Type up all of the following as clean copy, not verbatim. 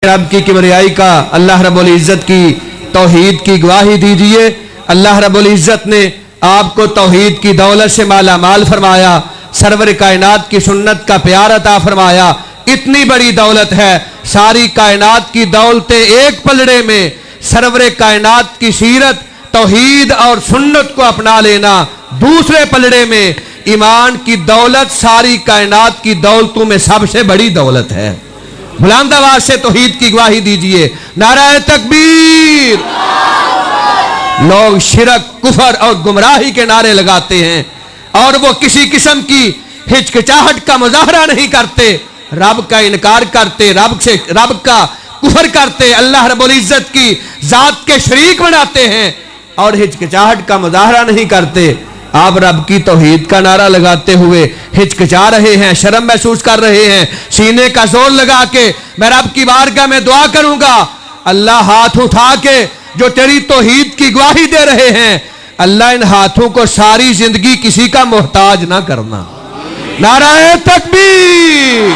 रब की किबरियाई का, अल्लाह रब्बुल इज़्ज़त की तौहीद की गवाही दीजिए। अल्लाह रब्बुल इज़्ज़त ने आपको तौहीद की दौलत से माला माल फरमाया, सरवर कायनात की सुन्नत का प्यार अता फरमाया। इतनी बड़ी दौलत है, सारी कायनात की दौलतें एक पलड़े में, सरवर कायनात की सीरत तौहीद और सुन्नत को अपना लेना दूसरे पलड़े में। ईमान की दौलत सारी कायनात की दौलतों में सबसे बड़ी दौलत है। बुलंद आवाज से तौहीद की गवाही दीजिए, नाराए तकबीर। लोग शिरक, कुफर और गुमराही के नारे लगाते हैं और वो किसी किस्म की हिचकिचाहट का मुजाहरा नहीं करते, रब का इनकार करते, रब का कुफर करते, अल्लाह रब्बुल इज़्ज़त की जात के शरीक बनाते हैं और हिचकिचाहट का मुजाहरा नहीं करते। आप रब की तौहीद का नारा लगाते हुए हिचकिचा रहे हैं, शर्म महसूस कर रहे हैं, सीने का जोर लगा के मैं रब की बारगाह में दुआ करूंगा। अल्लाह हाथ उठा के जो तेरी तौहीद की गवाही दे रहे हैं, अल्लाह इन हाथों को सारी जिंदगी किसी का मोहताज ना करना। नाराए तकबीर।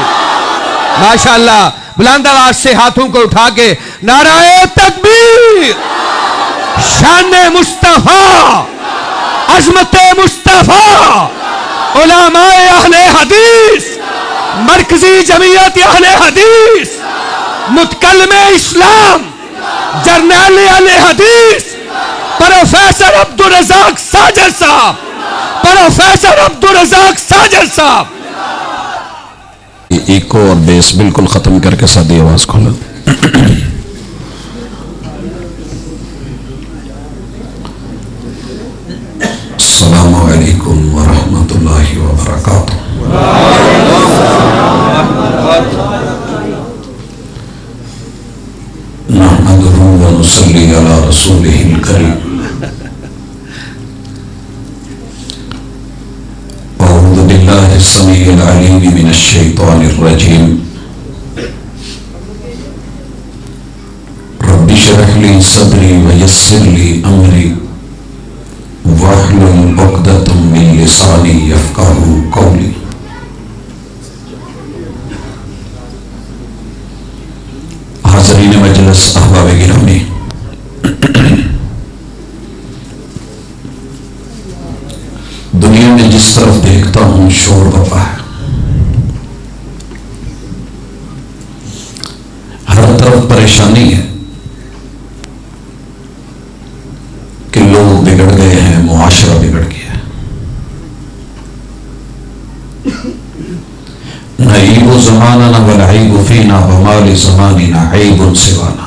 माशाअल्लाह, बुलंद आवाज से हाथों को उठा के नाराए तकबीर। शान मुस्तफा, अज़मत मुस्तफा, उलमाए अहले हदीस, मरकजी जमीयत अहले हदीस, मुतकल्लिम इस्लाम, जर्नल अहले हदीस, प्रोफेसर अब्दुल रज़ाक साजिद साहब, प्रोफेसर अब्दुल रज़ाक साजिद साहब। इको और बेस बिल्कुल खत्म करके सादी आवाज खोलो। अस्सलामु अलैकुम व रहमतुल्लाहि व बरकातुहू। नहमदुहु व नुसल्ली अला रसूलिहिल करीम। अऊज़ु बिल्लाहि अस्समीइल अलीम मिनश शैतानिर रजीम। रब्बि इश्रह ली सदरी व यस्सिर ली अमरी वहलुल उक़दतम मिन लिसानी यफ़क़हू क़ौली। हाज़रीन मजलिस, अहबाब गिरामी, दुनिया में जिस तरफ देखता हूं शोर बपा है, हर तरफ परेशानी है कि लोग बिगड़ गए हैं, मुआशरा बिगड़ गया है। नईबु ज़माना न वलईबु फीना वमाली ज़मानी न ऐबुन सिवाना।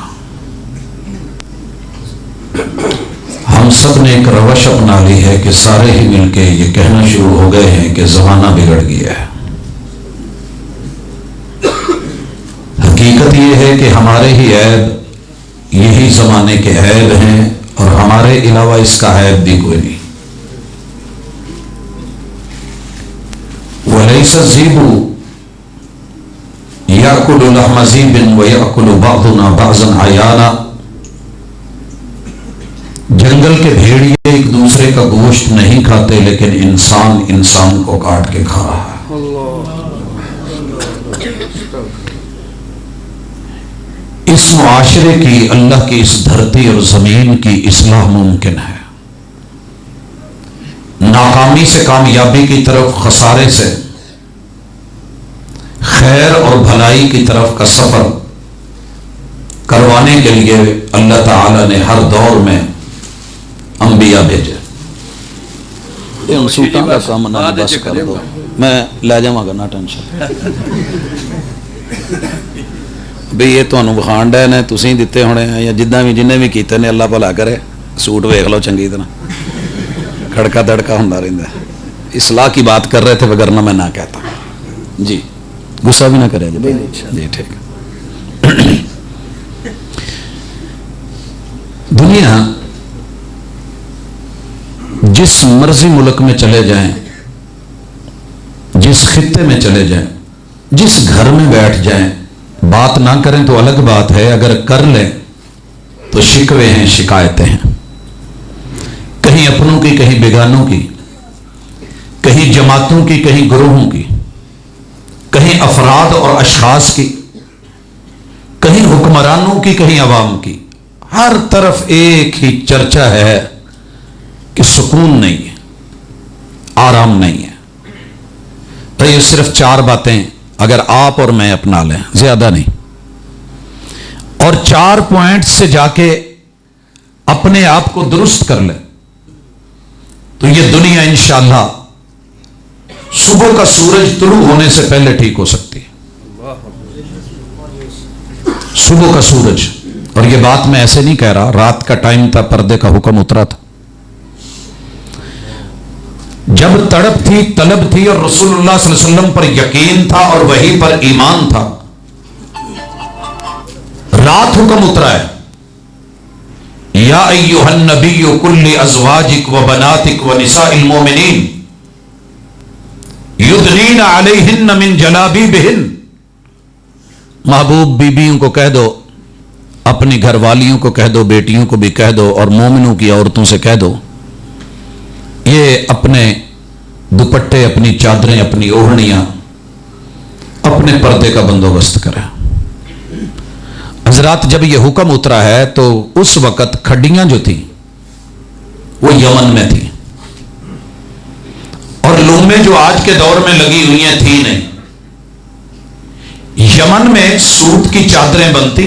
हम सब ने एक रवश अपना ली है कि सारे ही मिलके ये कहना शुरू हो गए हैं कि ज़माना बिगड़ गया है। हकीकत ये है कि हमारे ही ऐब यही ज़माने के ऐब हैं और हमारे अलावा इसका ऐब भी कोई नहीं। वलैसा ज़ीबु याकुलु लहमा ज़ीबिन व याकुलु बाज़ुना बाज़न अयाना। जंगल के भेड़िए एक दूसरे का गोश्त नहीं खाते, लेकिन इंसान इंसान को काट के खा रहा है। इस मुआशरे की, अल्लाह की इस धरती और जमीन की इस्लाह मुमकिन है। नाकामी से कामयाबी की तरफ, खसारे से खैर और भलाई की तरफ का सफर करवाने के लिए अल्लाह ताला ने हर दौर में अंबिया भेजे। सूटा का काम ना बस कर दो, मैं ले जावांगा ना टेंशन। भी ये ਤੁਹਾਨੂੰ ਵਿਖਾਣ ਡਏ ਨੇ, ਤੁਸੀਂ ਦਿੱਤੇ ਹੋਣੇ ਆ ਜਾਂ ਜਿੱਦਾਂ ਵੀ ਜਿੰਨੇ ਵੀ ਕੀਤੇ ਨੇ, ਅੱਲਾਹ ਭਲਾ ਕਰੇ। सूट ਵੇਖ ਲਓ ਚੰਗੀ ਤਰ੍ਹਾਂ, खड़का दड़का ਹੁੰਦਾ ਰਹਿੰਦਾ। इस्लाह की बात कर रहे थे, वगरना मैं ना कहता जी। गुस्सा भी ना करे जी, ठीक। दुनिया जिस मर्जी मुल्क में चले जाएं, जिस खित्ते में चले जाएं, जिस घर में बैठ जाएं, बात ना करें तो अलग बात है, अगर कर लें तो शिकवे हैं, शिकायतें हैं, कहीं अपनों की, कहीं बेगानों की, कहीं जमातों की, कहीं ग्रोहों की, कहीं अफराद और अशखास की, कहीं हुक्मरानों की, कहीं अवाम की, हर तरफ एक ही चर्चा है कि सुकून नहीं है, आराम नहीं है। तो ये सिर्फ 4 बातें अगर आप और मैं अपना लें, ज्यादा नहीं, और 4 पॉइंट से जाके अपने आप को दुरुस्त कर लें, तो ये दुनिया इंशाअल्लाह सुबह का सूरज तुलू होने से पहले ठीक हो सकती है। सुबह का सूरज, और ये बात मैं ऐसे नहीं कह रहा, रात का टाइम था, पर्दे का हुक्म उतरा था, जब तड़प थी, तलब थी और रसूलुल्लाह सल्लल्लाहु अलैहि वसल्लम पर यकीन था और वही पर ईमान था, रात हुक्म उतरा है, या अय्युहन नबिय्यु कुल्ली अज़वाजिक व बनातिक व निसाइल मोमिनीन युदनीना अलैहिन्न मिन जलाबीबिहिन। महबूब बीबियों को कह दो, अपनी घरवालियों को कह दो, बेटियों को भी कह दो, और मोमिनों की औरतों से कह दो, ये अपने दुपट्टे, अपनी चादरें, अपनी ओढ़नियां, अपने पर्दे का बंदोबस्त करें। हजरात, जब ये हुक्म उतरा है तो उस वक्त खड्डियां जो थी वो यमन में थी, और लूमें जो आज के दौर में लगी हुई हैं थी नहीं। यमन में सूत की चादरें बनती,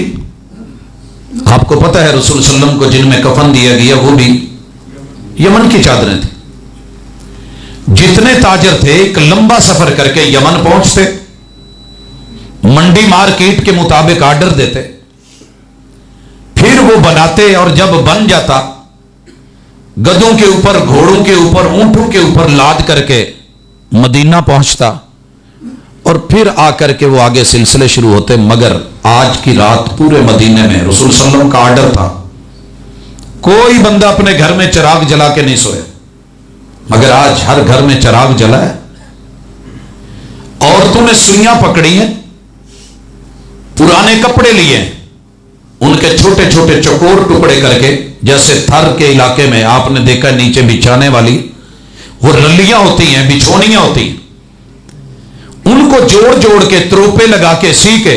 आपको पता है रसूल सल्लल्लाहु अलैहि वसल्लम को जिनमें कफन दिया गया वो भी यमन की चादरें थी। जितने ताजर थे एक लंबा सफर करके यमन पहुंचते, मंडी मार्केट के मुताबिक ऑर्डर देते, फिर वो बनाते, और जब बन जाता गधों के ऊपर, घोड़ों के ऊपर, ऊंटों के ऊपर लाद करके मदीना पहुंचता, और फिर आकर के वो आगे सिलसिले शुरू होते। मगर आज की रात पूरे मदीने में रसूल सल्लल्लाहु अलैहि वसल्लम का ऑर्डर था, कोई बंदा अपने घर में चिराग जला के नहीं सोए, मगर आज हर घर में चिराग जला है। औरतों ने सुइयां पकड़ी हैं, पुराने कपड़े लिए, उनके छोटे छोटे चौकोर टुकड़े करके, जैसे थर के इलाके में आपने देखा नीचे बिछाने वाली वो रल्लियां होती हैं, बिछोनियां होती हैं, उनको जोड़ जोड़ के त्रोपे लगा के सी के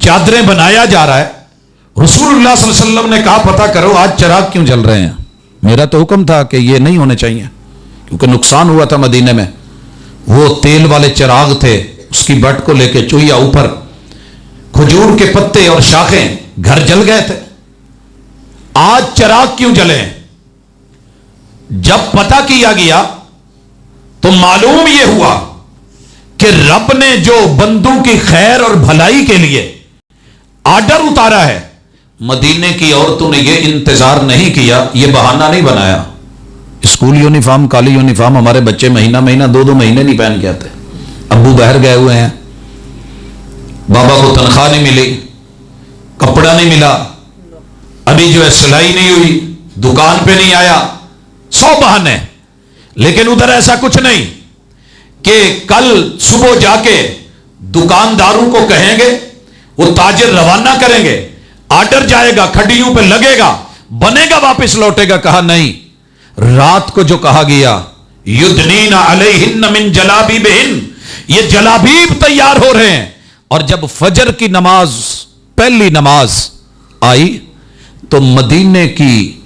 चादरें बनाया जा रहा है। रसूलुल्लाह सल्लल्लाहु अलैहि वसल्लम ने कहा, पता करो आज चिराग क्यों जल रहे हैं। मेरा तो हुक्म था कि ये नहीं होने चाहिए, क्योंकि नुकसान हुआ था मदीने में। वो तेल वाले चिराग थे, उसकी बट को लेके चूहिया ऊपर, खजूर के पत्ते और शाखें, घर जल गए थे। आज चिराग क्यों जले? जब पता किया गया तो मालूम यह हुआ कि रब ने जो बंदों की खैर और भलाई के लिए आर्डर उतारा है, मदीने की औरतों ने यह इंतजार नहीं किया, यह बहाना नहीं बनाया। स्कूल यूनिफॉर्म, काली यूनिफॉर्म हमारे बच्चे महीना महीना 2-2 महीने नहीं पहन के आते। अब्बू बाहर गए हुए हैं, बाबा को तनख्वाह नहीं मिली, कपड़ा नहीं मिला, अभी जो है सिलाई नहीं हुई, दुकान पे नहीं आया, 100 बहाने। लेकिन उधर ऐसा कुछ नहीं कि कल सुबह जाके दुकानदारों को कहेंगे, वो ताजिर रवाना करेंगे, आर्डर जाएगा, खड्डियों पे लगेगा, बनेगा, वापस लौटेगा। कहा नहीं, रात को जो कहा गया, युदनीना अलैहिन्न मिन जलाबीबिहिन, ये जलाबीब तैयार हो रहे हैं। और जब फजर की नमाज, पहली नमाज आई, तो मदीने की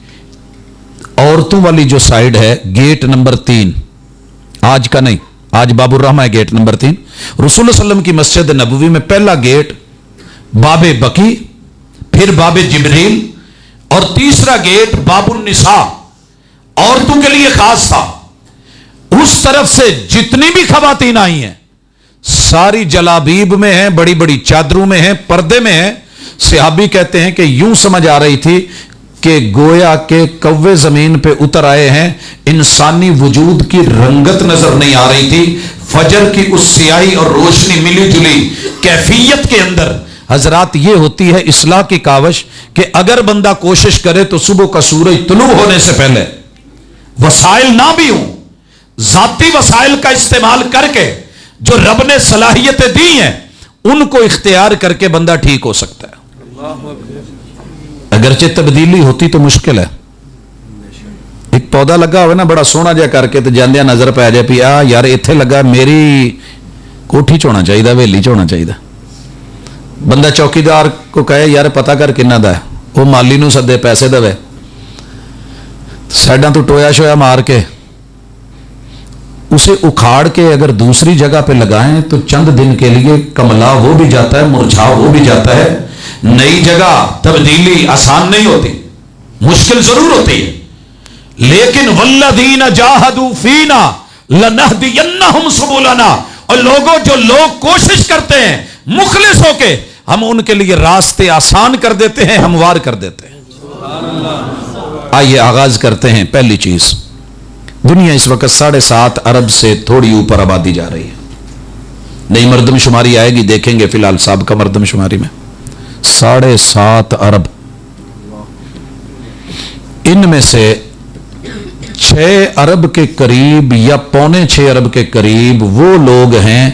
औरतों वाली जो साइड है, गेट नंबर 3, आज का नहीं, आज बाबुर रहमा है गेट नंबर 3, रसूलुल्लाह सल्लल्लाहु अलैहि वसल्लम की मस्जिद नबवी में पहला गेट बाबे बकी, फिर बाबे जिब्रील, और तीसरा गेट बाबुन निसा, औरतों के लिए खास था। उस तरफ से जितनी भी खवातीन आई हैं सारी जलाबीब में हैं, बड़ी बड़ी चादरों में हैं, पर्दे में हैं। सहाबी कहते हैं कि यूं समझ आ रही थी कि गोया के कव्वे जमीन पे उतर आए हैं, इंसानी वजूद की रंगत नजर नहीं आ रही थी। फजर की उस सियाही और रोशनी मिली जुली कैफियत के अंदर हजरात ये होती है इस्लाह की कावश कि अगर बंदा कोशिश करे तो सुबह का सूरज तुलू होने से पहले, वसाइल ना भी हो, जाती वसाइल का इस्तेमाल करके जो रब ने सलाहियतें दी हैं उनको इख्तियार करके बंदा ठीक हो सकता है। अगरचे तब्दीली होती तो मुश्किल है। एक पौधा लगा हुआ ना बड़ा सोहना जहा करके, तो जांदिया नजर पै जाए भी आ यार इत्थे लगा, मेरी कोठी च होना चाहिए, हवेली च होना चाहिए। بندہ چوکیدار کو کہے یار پتا کر کنہ دا ہے, وہ مالی نو سدے پیسے دے, سائڈاں تو ٹویا شویا مار کے اسے اکھاڑ کے اگر دوسری جگہ پہ لگائیں تو چند دن کے لیے کملا وہ بھی جاتا ہے, مرجھا وہ بھی جاتا ہے. نئی جگہ تبدیلی آسان نہیں ہوتی, مشکل ضرور ہوتی ہے, لیکن والذین جاہدوا فینا لنہدینہم سبلنا, اور لوگوں جو لوگ کوشش کرتے ہیں مخلص ہو کے, ہم ان کے لیے راستے آسان کر دیتے ہیں, ہموار کر دیتے ہیں. آئیے آغاز کرتے ہیں. پہلی چیز, دنیا اس وقت 7.5 ارب سے تھوڑی اوپر آبادی جا رہی ہے. نئی مردم شماری آئے گی, دیکھیں گے. فی الحال سابقہ مردم شماری میں 7.5 ارب, ان میں سے 6 ارب کے قریب یا 5.25 ارب کے قریب وہ لوگ ہیں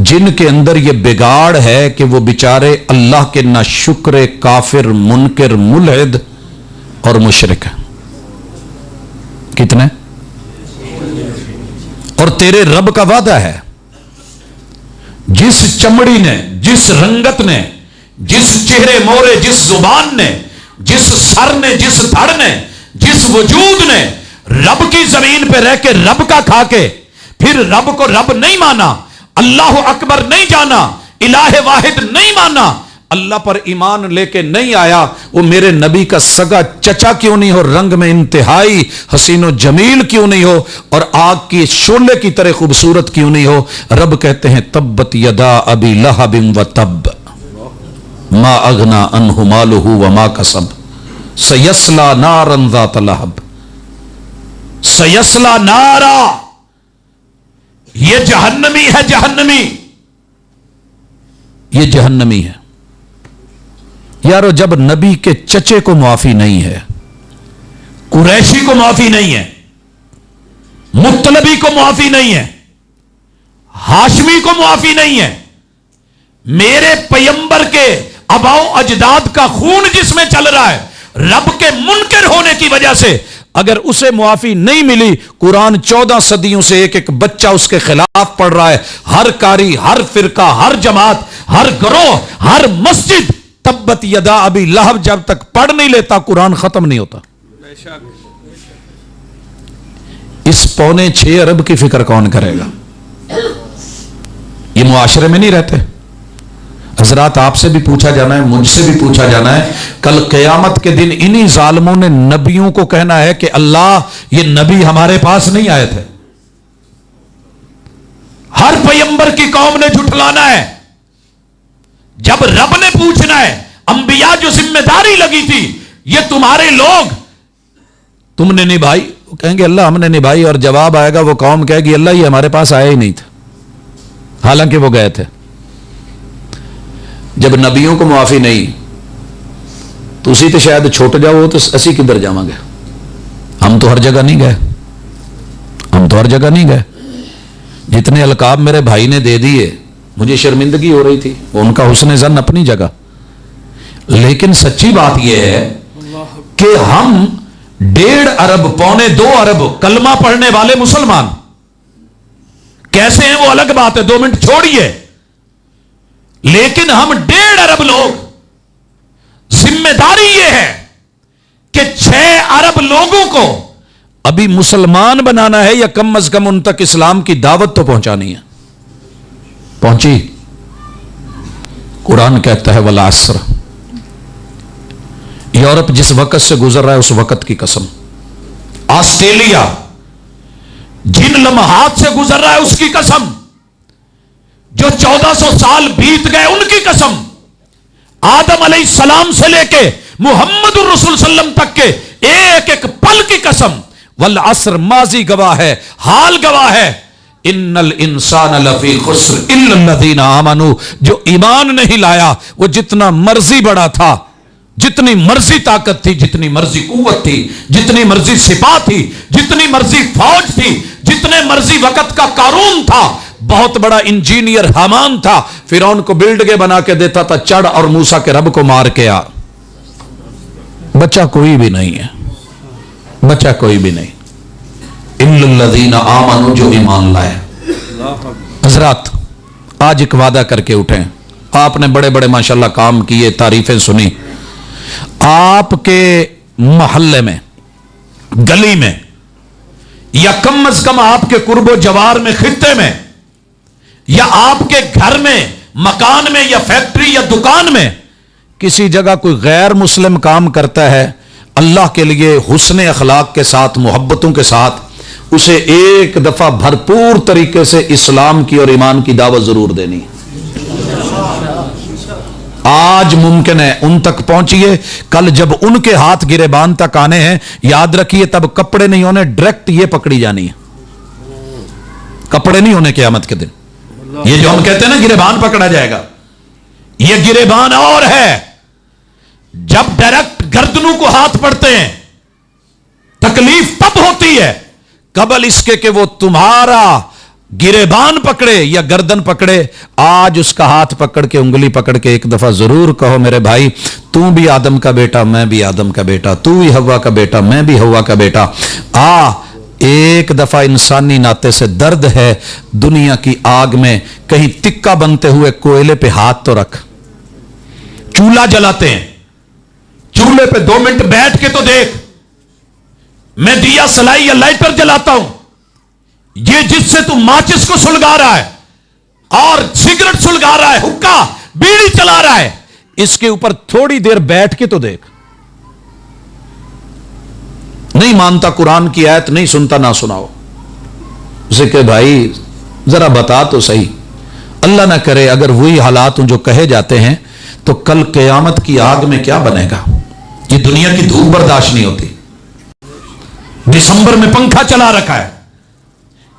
جن کے اندر یہ بگاڑ ہے کہ وہ بیچارے اللہ کے نہ شکر, کافر, منکر, ملحد اور مشرک ہیں. کتنے؟ اور تیرے رب کا وعدہ ہے, جس چمڑی نے, جس رنگت نے, جس چہرے مورے, جس زبان نے, جس سر نے, جس دھڑ نے, جس وجود نے رب کی زمین پہ رہ کے رب کا کھا کے پھر رب کو رب نہیں مانا, اللہ اکبر نہیں جانا, الہ واحد نہیں مانا, اللہ پر ایمان لے کے نہیں آیا, وہ میرے نبی کا سگا چچا کیوں نہیں ہو, رنگ میں انتہائی حسین و جمیل کیوں نہیں ہو, اور آگ کی شعلے کی طرح خوبصورت کیوں نہیں ہو. رب کہتے ہیں تبت یدا ابی لہب و تب ما اغنا عنہ مالہ وما کسب سیصلی نارا ذات لہب. سیصلی نارا, یہ جہنمی ہے, جہنمی, یہ جہنمی ہے. یارو جب نبی کے چچے کو معافی نہیں ہے, قریشی کو معافی نہیں ہے, مطلبی کو معافی نہیں ہے, ہاشمی کو معافی نہیں ہے, میرے پیمبر کے آباؤ اجداد کا خون جس میں چل رہا ہے, رب کے منکر ہونے کی وجہ سے اگر اسے معافی نہیں ملی, قرآن 14 صدیوں سے ایک ایک بچہ اس کے خلاف پڑھ رہا ہے. ہر قاری, ہر فرقہ, ہر جماعت, ہر گروہ, ہر مسجد تبت یدا ابی لہب جب تک پڑھ نہیں لیتا قرآن ختم نہیں ہوتا. اس 5.25 ارب کی فکر کون کرے گا؟ یہ معاشرے میں نہیں رہتے. حضرات آپ سے بھی پوچھا جانا ہے, مجھ سے بھی پوچھا جانا ہے, کل قیامت کے دن انہی ظالموں نے نبیوں کو کہنا ہے کہ اللہ یہ نبی ہمارے پاس نہیں آئے تھے. ہر پیمبر کی قوم نے جھٹلانا ہے. جب رب نے پوچھنا ہے, انبیاء جو ذمہ داری لگی تھی یہ تمہارے لوگ تم نے نبھائی, وہ کہیں گے اللہ ہم نے نبھائی, اور جواب آئے گا وہ قوم کہے گی اللہ یہ ہمارے پاس آیا ہی نہیں تھا, حالانکہ وہ گئے تھے. جب نبیوں کو معافی نہیں تو اسی تو شاید چھوٹ جاؤ, تو اسی کدھر جاؤں گے. ہم تو ہر جگہ نہیں گئے, ہم تو ہر جگہ نہیں گئے. جتنے القاب میرے بھائی نے دے دیے مجھے شرمندگی ہو رہی تھی, ان کا حسن زن اپنی جگہ, لیکن سچی بات یہ ہے کہ ہم 1.5 ارب 2.25 ارب کلمہ پڑھنے والے مسلمان کیسے ہیں وہ الگ بات ہے, 2 منٹ چھوڑیے, لیکن ہم 1.5 ارب لوگ, ذمہ داری یہ ہے کہ 6 ارب لوگوں کو ابھی مسلمان بنانا ہے, یا کم از کم ان تک اسلام کی دعوت تو پہنچانی ہے. پہنچی؟ قرآن کہتا ہے والعصر, یورپ جس وقت سے گزر رہا ہے اس وقت کی قسم, آسٹریلیا جن لمحات سے گزر رہا ہے اس کی قسم, جو 1400 سال بیت گئے ان کی قسم, آدم علیہ السلام سے لے کے محمد الرسول صلی اللہ علیہ وسلم تک کے ایک ایک پل کی قسم. والعصر ماضی گواہ ہے, حال گواہ ہے, ان الانسان لفی خسر الا الذین آمنوا, جو ایمان نہیں لایا وہ جتنا مرضی بڑا تھا, جتنی مرضی طاقت تھی, جتنی مرضی قوت تھی, جتنی مرضی سپاہ تھی, جتنی مرضی فوج تھی, جتنے مرضی وقت کا قارون تھا, بہت بڑا انجینئر حامان تھا, فرعون کو بلڈنگیں بنا کے دیتا تھا, چڑھ اور موسیٰ کے رب کو مار کے آ, بچہ کوئی بھی نہیں ہے, بچہ کوئی بھی نہیں. الا الذین آمنوا, جو ایمان لائے. حضرات آج ایک وعدہ کر کے اٹھیں, آپ نے بڑے بڑے ماشاءاللہ کام کیے, تعریفیں سنی. آپ کے محلے میں, گلی میں, یا کم از کم آپ کے قرب و جوار میں, خطے میں, یا آپ کے گھر میں, مکان میں, یا فیکٹری یا دکان میں کسی جگہ کوئی غیر مسلم کام کرتا ہے, اللہ کے لیے حسن اخلاق کے ساتھ, محبتوں کے ساتھ اسے ایک دفعہ بھرپور طریقے سے اسلام کی اور ایمان کی دعوت ضرور دینی. آج ممکن ہے, ان تک پہنچیے. کل جب ان کے ہاتھ گریبان تک آنے ہیں, یاد رکھیے تب کپڑے نہیں ہونے, ڈائریکٹ یہ پکڑی جانی ہے. کپڑے نہیں ہونے قیامت کے دن. یہ جو ہم کہتے ہیں نا گریبان پکڑا جائے گا, یہ گریبان اور ہے. جب ڈائریکٹ گردنوں کو ہاتھ پڑتے ہیں تکلیف تب ہوتی ہے, قبل اس کے کہ وہ تمہارا گریبان پکڑے یا گردن پکڑے. آج اس کا ہاتھ پکڑ کے, انگلی پکڑ کے ایک دفعہ ضرور کہو, میرے بھائی تو بھی آدم کا بیٹا, میں بھی آدم کا بیٹا, تو بھی ہوا کا بیٹا, میں بھی ہوا کا بیٹا. ایک دفعہ انسانی ناطے سے درد ہے. دنیا کی آگ میں کہیں تکا بنتے ہوئے کوئلے پہ ہاتھ تو رکھ. چولہا جلاتے ہیں, چولہے پہ 2 منٹ بیٹھ کے تو دیکھ. میں دیا سلائی یا لائٹر جلاتا ہوں, یہ جس سے تو ماچس کو سلگا رہا ہے اور سگریٹ سلگا رہا ہے, حکا بیڑی چلا رہا ہے, اس کے اوپر تھوڑی دیر بیٹھ کے تو دیکھ. نہیں مانتا قرآن کی آیت, نہیں سنتا, نہ سناؤ اسے کہ بھائی ذرا بتا تو صحیح. اللہ نہ کرے اگر وہی حالات جو کہے جاتے ہیں تو کل قیامت کی آگ میں کیا بنے گا. یہ دنیا کی دھوپ برداشت نہیں ہوتی. دسمبر میں پنکھا چلا رکھا ہے,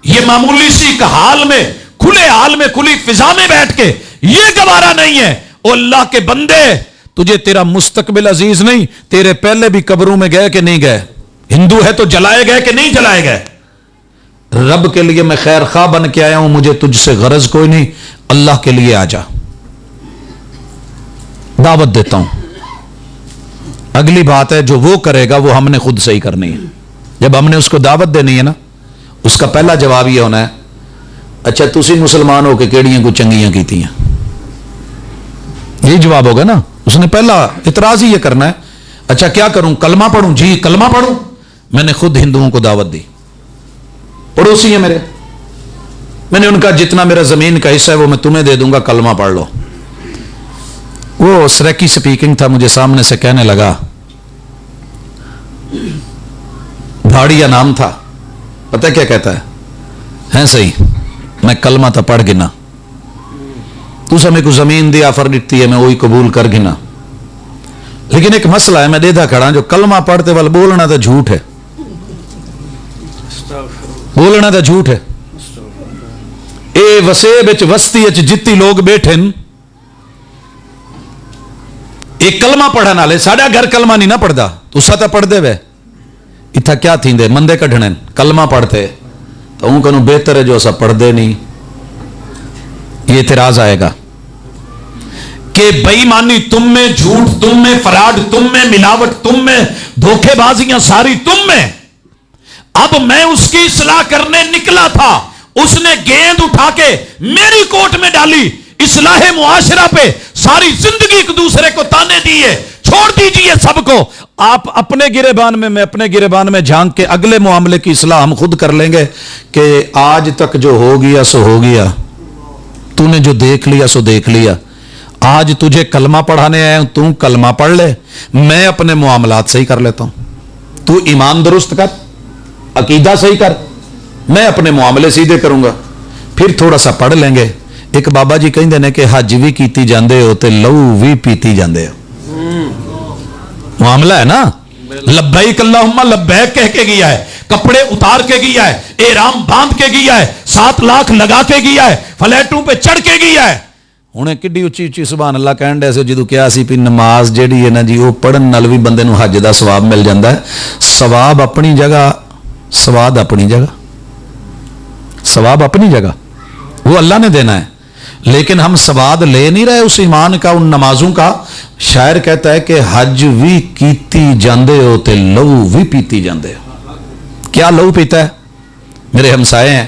یہ معمولی سی ایک حال میں, کھلے حال میں, کھلی فضا میں بیٹھ کے یہ گوارا نہیں ہے. او اللہ کے بندے, تجھے تیرا مستقبل عزیز نہیں, تیرے پہلے بھی قبروں میں گئے کہ نہیں گئے, ہندو ہے تو جلائے گئے کہ نہیں جلائے گئے. رب کے لیے میں خیر خواہ بن کے آیا ہوں, مجھے تجھ سے غرض کوئی نہیں, اللہ کے لیے آ جا, دعوت دیتا ہوں. اگلی بات ہے جو وہ کرے گا وہ ہم نے خود صحیح کرنی ہے. جب ہم نے اس کو دعوت دینی ہے نا, اس کا پہلا جواب یہ ہونا ہے, اچھا تسی مسلمان ہو کے کیڑیاں کو چنگیاں کیتی ہیں, یہی جواب ہوگا نا. اس نے پہلا اعتراض ہی یہ کرنا ہے, اچھا کیا کروں, کلمہ پڑھوں, جی کلمہ پڑھوں. میں نے خود ہندوؤں کو دعوت دی, پڑوسی ہیں میرے, میں نے ان کا جتنا میرا زمین کا حصہ ہے وہ میں تمہیں دے دوں گا, کلمہ پڑھ لو. وہ سریکی سپیکنگ تھا, مجھے سامنے سے کہنے لگا, بھاڑیا نام تھا, پتہ کیا کہتا ہے صحیح, میں کلمہ تھا پڑھ گنا, تو سمیں کو زمین دیا فر دیتی ہے, میں وہی قبول کر گنا. لیکن ایک مسئلہ ہے, میں دیدھا کھڑا جو کلمہ پڑھتے وال بولنا تو جھوٹ ہے, بولنا تو جھوٹ ہے. اے وسے بچ وستی اچ جتی لوگ بیٹھے ایک کلمہ پڑھن والے, ساڈا گھر کلمہ نہیں نہ پڑھدا, تسا تو پڑھ دے وے, اتھا کیا تھیندے مندے کڈھنے کلمہ پڑھتے, تو ان کنوں بہتر ہے جو اسا پڑھ دے نہیں. یہ اعتراض آئے گا کہ بے ایمانی تم میں, جھوٹ تم میں, فراڈ تم میں, ملاوٹ تم میں, دھوکے بازیاں ساری تم میں. اب میں اس کی اصلاح کرنے نکلا تھا, اس نے گیند اٹھا کے میری کوٹ میں ڈالی, اصلاح معاشرہ پہ ساری زندگی ایک دوسرے کو تانے دیے. چھوڑ دیجئے سب کو, آپ اپنے گریبان میں, میں اپنے گریبان میں جھانک کے اگلے معاملے کی اصلاح ہم خود کر لیں گے کہ آج تک جو ہو گیا سو ہو گیا, تو نے جو دیکھ لیا سو دیکھ لیا. آج تجھے کلمہ پڑھانے آئے ہوں, تو کلمہ پڑھ لے, میں اپنے معاملات صحیح کر لیتا ہوں. تو ایمان درست کر, عقیدہ صحیح کر, میں اپنے معاملے سیدھے کروں گا, پھر تھوڑا سا پڑھ لیں گے. ایک بابا جی کہیں دینے کہ حج بھی کیتی جاندے ہو تے لو بھی پیتی جاندے ہو. معاملہ ہے نا, لبیک اللہم لبیک کہہ کے گیا ہے, کپڑے اتار کے گیا ہے, احرام باندھ کے گیا ہے, 7 لاکھ لگا کے گیا ہے, فلیٹوں پہ چڑھ کے گیا ہے. ہنے کڈی اچھی اچھی سبحان اللہ کہن دے سے جدو کیا سی پی نماز جیڑی ہے نا جی وہ پڑھن نال بھی بندے نو حج دا ثواب مل جاندا ہے. ثواب اپنی جگہ, سواد اپنی جگہ, ثواب اپنی جگہ وہ اللہ نے دینا ہے, لیکن ہم سواد لے نہیں رہے اس ایمان کا, ان نمازوں کا. شاعر کہتا ہے کہ حج بھی کیتی جاندے ہو تے لو بھی پیتی جاندے ہو. کیا لو پیتا ہے؟ میرے ہمسائے ہیں,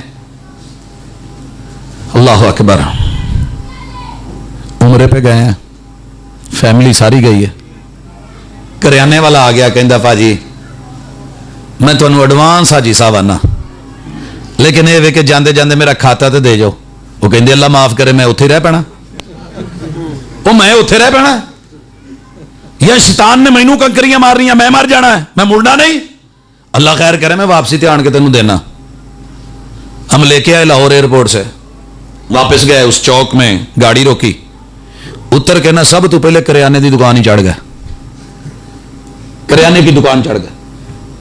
اللہ اکبر, عمرے پہ گئے ہیں, فیملی ساری گئی ہے. کریانے والا آ گیا, کہندا پاجی میں تمہیں ایڈوانس حاجی صاحب آنا, لیکن یہ کہ جاندے جاندے میرا کھاتا تو دے جاؤ. وہ کہندے اللہ معاف کرے میں اتھے رہ پینا, وہ میں اتھے رہ پینا, یا شیطان نے مینوں کنکریاں مار رہی ہیں, میں مر جانا ہے, میں مڑنا نہیں. اللہ خیر کرے میں واپسی تے آن کے تینوں دینا. ہم لے کے آئے لاہور ایئرپورٹ سے, واپس گئے اس چوک میں گاڑی روکی, اتر کے نا سب تو پہلے کریانے کی دکان ہی چڑھ گئے, کریانے کی دکان چڑھ گئے.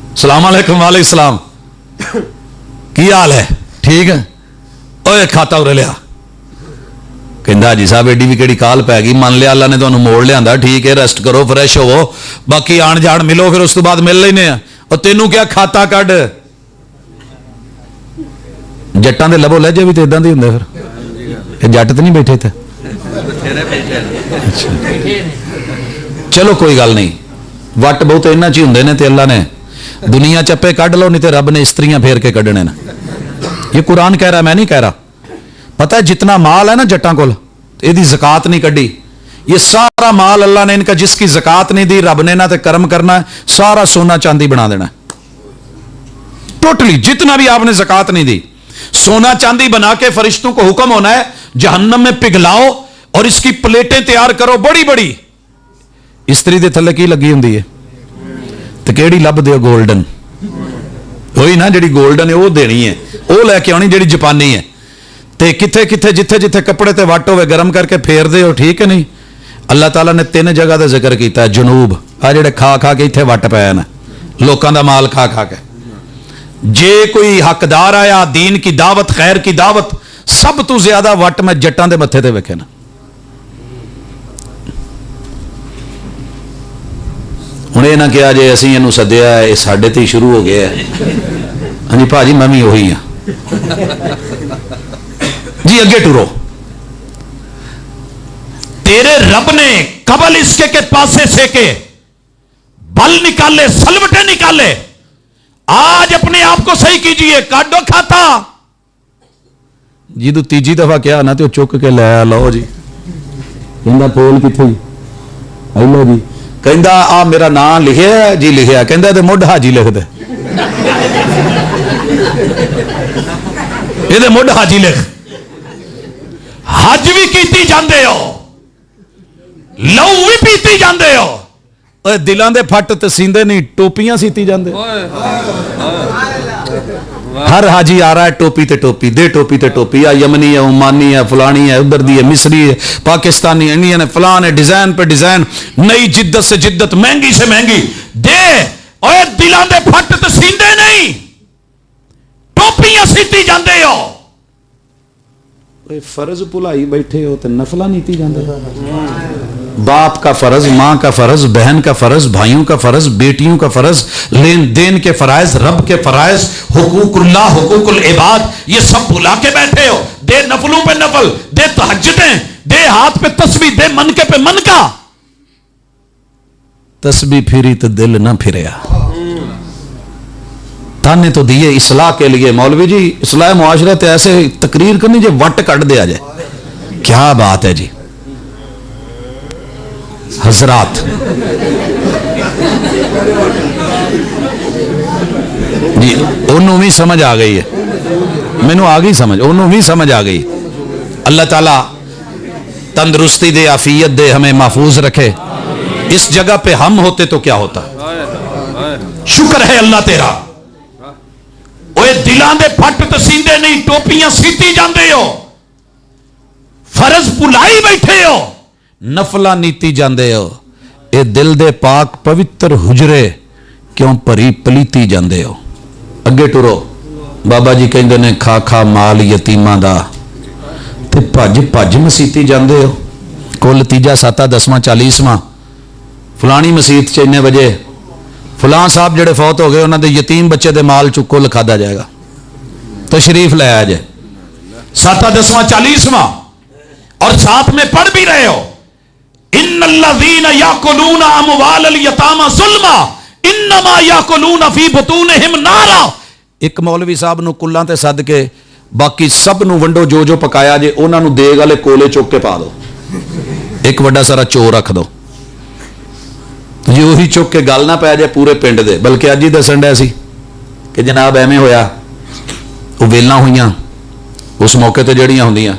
السلام علیکم. وعلیکم السلام, کی حال ہے؟ ٹھیک ہے. اوے کھاتا ارے لیا. کہندا جی صاحب ایڈی بھی کہڑی کال پی گئی, من لیا اللہ نے تمہیں موڑ لیا, ٹھیک ہے ریسٹ کرو فریش ہوو, باقی آن جان ملو, پھر اس تو بعد مل لینے. اور تینوں کیا کھاتا کڈ, جٹاں دے لبو لہجے بھی تو ادا دے ہوندے, پھر جٹ تو نہیں بیٹھے تھے. چلو کوئی گل نہیں, وٹ بہت انہاں چ ہوندے نے تے اللہ نے دنیا چپے کڈ لو, نہیں تے رب نے استریاں پھیر کے کڈنے نا. یہ قرآن کہہ رہا, میں نہیں کہہ رہا. پتہ ہے جتنا مال ہے نا جٹاں کول, یہ زکات نہیں کڈی, یہ سارا مال اللہ نے ان کا جس کی زکات نہیں دی, رب نے نہ تے کرم کرنا ہے, سارا سونا چاندی بنا دینا ہے. ٹوٹلی جتنا بھی آپ نے زکات نہیں دی, سونا چاندی بنا کے فرشتوں کو حکم ہونا ہے جہنم میں پگھلاؤ اور اس کی پلیٹیں تیار کرو بڑی بڑی. استری دے تھلے کی لگی ہوندی ہے تے کیڑی لب دیو گولڈن, وہی نا جڑی گولڈن ہے وہ دینی ہے, وہ لے کے آنی جڑی جاپانی ہے. تے کتھے کتھے جتھے جتھے کپڑے تے وٹ ہوئے گرم کر کے پھیر دے ہو, ٹھیک ہے نہیں. اللہ تعالیٰ نے 3 جگہ دا ذکر کیتا ہے. جنوب آ جڑے کھا کھا کے اتنے وٹ پے نا, لوکاں دا مال کھا کھا کے. جے کوئی حقدار آیا دین کی دعوت خیر کی دعوت, سب تو زیادہ وٹ میں جٹاں دے متھے تے ویکھے نا. ہوں یہ نہ کیا جی اسی یہ سدیا ہے, یہ ساڈے تے شروع ہو گیا ہے. ہاں جی بھاجی میں بھی وہی ہاں جی, اگے ٹرو. تیرے رب نے قبل اس کے پاسے سے کے بل نکالے, سلوٹے نکالے. آج اپنے آپ کو صحیح کیجئے, کاٹو کھاتا. جی تو تیجی دفعہ کیا نا تو چک کے لے لو جی. کہندا پول کتھے لو جی, کہندا آ میرا نام لکھیا جی, لکھیا. کہندا تے مڈ حاجی لکھ دے, یہ مڈ حاجی لکھ. حج بھی کیتی جاندے ہو, لو بھی پیتی جاندے ہو, دلان دے پھٹ تے سیندے نہیں, ٹوپیاں سیتی جاندے. ہر حاجی آ رہا ہے ٹوپی تے ٹوپی, دے ٹوپی تے ٹوپی. یمنی ہے, عمانی ہے, فلانی ہے, ادھر دی ہے, مصری ہے, پاکستانی, انڈین ہے, فلان ہے, ڈیزائن پہ ڈیزائن, نئی جدت سے جدت, مہنگی سے مہنگی. دے اوے دلان دے پھٹ تے سیندے نہیں, ٹوپیاں سیتی جاندے ہو. فرض بھلائی بیٹھے ہو تو نفلہ نیتی جاندے. باپ کا فرض, ماں کا فرض, بہن کا فرض, بھائیوں کا فرض, بیٹیوں کا فرض, لین دین کے فرائض, رب کے فرائض, حقوق اللہ, حقوق العباد, یہ سب بھلا کے بیٹھے ہو. دے نفلوں پہ نفل, دے تہجدیں, دے ہاتھ پہ تسبیح, دے منکے پہ منکا. تسبیح پھری تو دل نہ پھریا. تانے تو دیے اصلاح کے لیے. مولوی جی اصلاح معاشرت ایسے تقریر کرنی جو وٹ کٹ دیا جائے, کیا بات ہے جی. حضرات جی انہوں بھی سمجھ آ گئی ہے, مینوں آ گئی سمجھ, انہوں بھی سمجھ آ گئی. اللہ تعالیٰ تندرستی دے, عافیت دے, ہمیں محفوظ رکھے. اس جگہ پہ ہم ہوتے تو کیا ہوتا. شکر ہے اللہ تیرا. اوے دلان دے پھٹ تے سیندے نہیں, ٹوپیاں سیتی جاندے ہو, فرض بھلائی بیٹھے ہو, نفلہ نیتی جاندے ہو. اے دل دے پاک پوتر حجرے کیوں پری پلیتی جاندے ہو. اگے ٹرو. بابا جی کہندے نے کھا کھا مال یتیماں دا تے بھج بھج مسیتی جاندے ہو. کل تیجا ساتا 10واں 40واں فلانی مسیت چ اتنے بجے فلاں صاحب جڑے فوت ہو گئے انہوں دے یتیم بچے دے مال چکو لکھادا جائے گا, تشریف لے آ جائے. 7 10واں 40واں اور ساتھ میں پڑھ بھی رہے ہو, ان الذین یاکلون اموال الیتامی ظلما انما یاکلون فی بطونہم نارا. ایک مولوی صاحب نو کلاں تے سد کے باقی سب نو ونڈو جو پکایا جے انہاں نو دیگ والے کولے چک کے پا دو. ਇੱਕ ਵੱਡਾ ਸਾਰਾ ਚੋਰ ਰੱਖ ਦੋ, ਜੇ ਉਹੀ ਚੁੱਕ ਕੇ ਗੱਲ ਨਾ ਪੈ ਜਾਏ ਪੂਰੇ ਪਿੰਡ ਦੇ। ਬਲਕਿ ਅੱਜ ਹੀ ਦੱਸਣ ਡਿਆ ਸੀ ਕਿ ਜਨਾਬ ਐਵੇਂ ਹੋਇਆ, ਉਹ ਵੇਲਾਂ ਹੋਈਆਂ ਉਸ ਮੌਕੇ ਤੇ ਜਿਹੜੀਆਂ ਹੁੰਦੀਆਂ,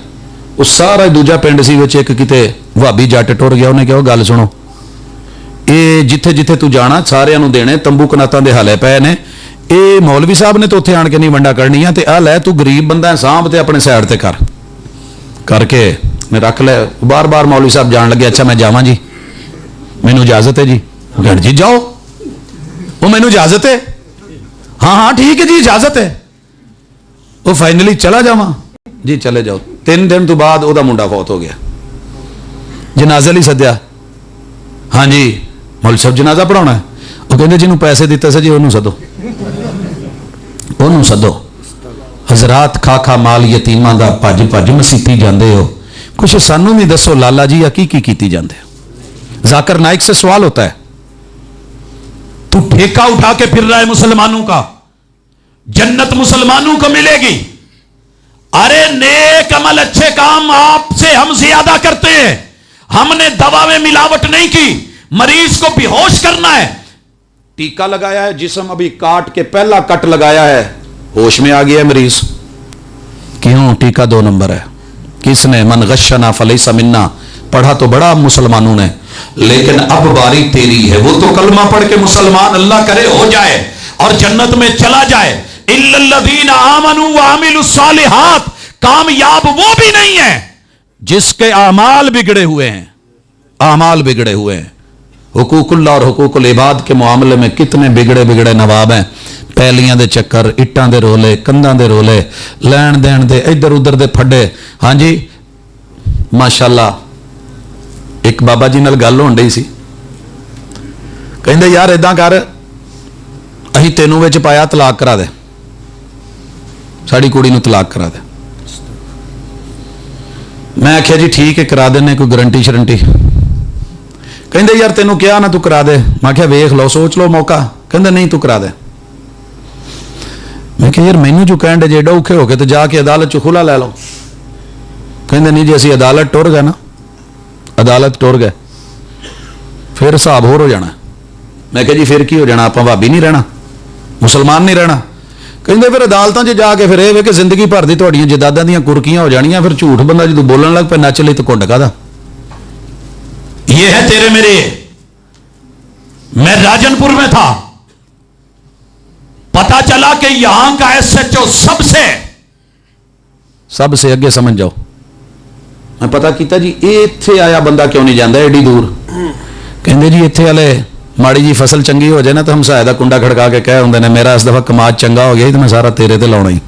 ਉਹ ਸਾਰਾ ਦੂਜਾ ਪਿੰਡ ਸੀ ਵਿੱਚ ਇੱਕ ਕਿਤੇ ਭਾਬੀ ਜੱਟ ਟੁਰ ਗਿਆ। ਉਹਨੇ ਕਿਹਾ ਗੱਲ ਸੁਣੋ, ਇਹ ਜਿੱਥੇ ਜਿੱਥੇ ਤੂੰ ਜਾਣਾ ਸਾਰਿਆਂ ਨੂੰ ਦੇਣੇ, ਤੰਬੂ ਕਨਾਤਾਂ ਦੇ ਹਾਲੇ ਪਏ ਨੇ, ਇਹ ਮੌਲਵੀ ਸਾਹਿਬ ਨੇ ਤਾਂ ਉੱਥੇ ਆਣ ਕੇ ਨਹੀਂ ਵੰਡਾ ਕਰਨੀਆਂ, ਤੇ ਆ ਲੈ ਤੂੰ ਗਰੀਬ ਬੰਦਾ ਸਾਂਭ ਤੇ ਆਪਣੇ ਸਾਈਡ ਤੇ ਕਰ ਕਰਕੇ ਮੈਂ ਰੱਖ ਲੈ। ਬਾਰ-ਬਾਰ ਮੌਲਵੀ ਸਾਹਿਬ ਜਾਣ ਲੱਗੇ, ਅੱਛਾ ਮੈਂ ਜਾਵਾਂ ਜੀ, ਮੈਨੂੰ ਇਜਾਜ਼ਤ ਹੈ ਜੀ। ਗੜ ਜੀ ਜਾਓ, ਉਹ ਮੈਨੂੰ ਇਜਾਜ਼ਤ ਹੈ, ਹਾਂ ਹਾਂ ਠੀਕ ਹੈ ਜੀ ਇਜਾਜ਼ਤ ਹੈ। ਉਹ ਫਾਈਨਲੀ ਚਲਾ ਜਾਵਾਂ ਜੀ, ਚਲੇ ਜਾਓ। 3 ਦਿਨ ਤੋਂ ਬਾਅਦ ਉਹਦਾ ਮੁੰਡਾ ਫੌਤ ਹੋ ਗਿਆ, ਜਨਾਜ਼ਾ ਲਈ ਸੱਦਿਆ। ਹਾਂਜੀ ਮੌਲਵੀ ਸਾਹਿਬ ਜਨਾਜ਼ਾ ਪੜਾਉਣਾ ਹੈ। ਉਹ ਕਹਿੰਦੇ ਜਿਹਨੂੰ ਪੈਸੇ ਦਿੱਤੇ ਸੀ ਜੀ ਉਹਨੂੰ ਸੱਦੋ, ਉਹਨੂੰ ਸੱਦੋ। ਹਜ਼ਰਾਤ ਖਾ ਖਾ ਮਾਲ ਯਤੀਮਾਂ ਦਾ ਭੱਜ ਭੱਜ ਮਸੀਤੀ ਜਾਂਦੇ ਹੋ, ਕੁਛ ਸਾਨੂੰ ਵੀ ਦੱਸੋ ਲਾਲਾ जी या की ਕੀਤੀ ਜਾਂਦੇ ਹੋ। जाकिर नाइक से सवाल होता है, तू ठेका उठा के फिर रहा है मुसलमानों का, जन्नत मुसलमानों को मिलेगी। अरे नेक अमल अच्छे काम आपसे हम ज्यादा करते हैं, हमने दवा में मिलावट नहीं की, मरीज को बेहोश करना है, टीका लगाया है, जिस्म अभी काट के पहला कट लगाया है, होश में आ गया है मरीज। क्यों? टीका 2 नंबर है। किसने? मन गशना फलैसा मिन्ना, पढ़ा तो बड़ा मुसलमानों ने, लेकिन अब बारी तेरी है। वो तो कलमा पढ़ के मुसलमान अल्लाह करे हो जाए और जन्नत में चला जाए। इल्लल्लज़ीना आमनू व अमिलुस सालिहात, कामयाब वो भी नहीं है जिसके आमाल बिगड़े हुए हैं, आमाल बिगड़े हुए हैं। हुकूकुल्लाह और हुकूकुल इबाद के मामले में कितने बिगड़े बिगड़े नवाब हैं। पैलियां दे चक्कर, इट्टां दे रोले, कंधां दे रोले, लैण देण दे इधर उधर दे फड्डे। हाँ जी माशाअल्लाह। एक बाबा जी नाल गल होण डई सी, कहंदे यार इदां कर, असीं तैनूं विच पाया, तलाक करा दे, साडी कुड़ी नूं तलाक करा दे। मैं आख्या जी ठीक है करा देने, कोई गारंटी शरंटी? कहंदे यार तैनूं कहा ना तू करा दे। मैं आख्या वेख लो, सोच लो मौका। कहंदे नहीं तू करा दे। मैं कहा यार मैनू जो कहण दे जे एडा औखे हो गए तो जाके अदालत चो खुला लै लो। कहंदे नहीं जी असीं अदालत टुर गए ना, अदालत टुर गए फिर हिसाब होर हो जाना। मैं कहा जी फिर की हो जाना, आपां भाभी नहीं रहना, मुसलमान नहीं रहना। कहंदे फिर अदालतां 'च जाके फिर ये वे कि जिंदगी भर दी तुहाडीआं जायदादां दीआं कुरकियां हो जाणियां, फिर झूठ बंदा जदों बोलण लग पे नच लई तो कुंड कादा। ये है तेरे मेरे। मैं राजनपुर में था, पता चला कि यहां का एसएचओ सबसे आगे समझ जाओ। मैं पता किया जी इत्थे आया बंदा क्यों नहीं जाता एडी दूर। कहंदे जी इत्थे वाले माड़ी जी फसल चंगी हो जाए ना तो हम सहाय का कुंडा खड़का के कह होंगे ने मेरा इस दफा कमाज चंगा हो गया तो मैं सारा तेरे ते लाउणा ही।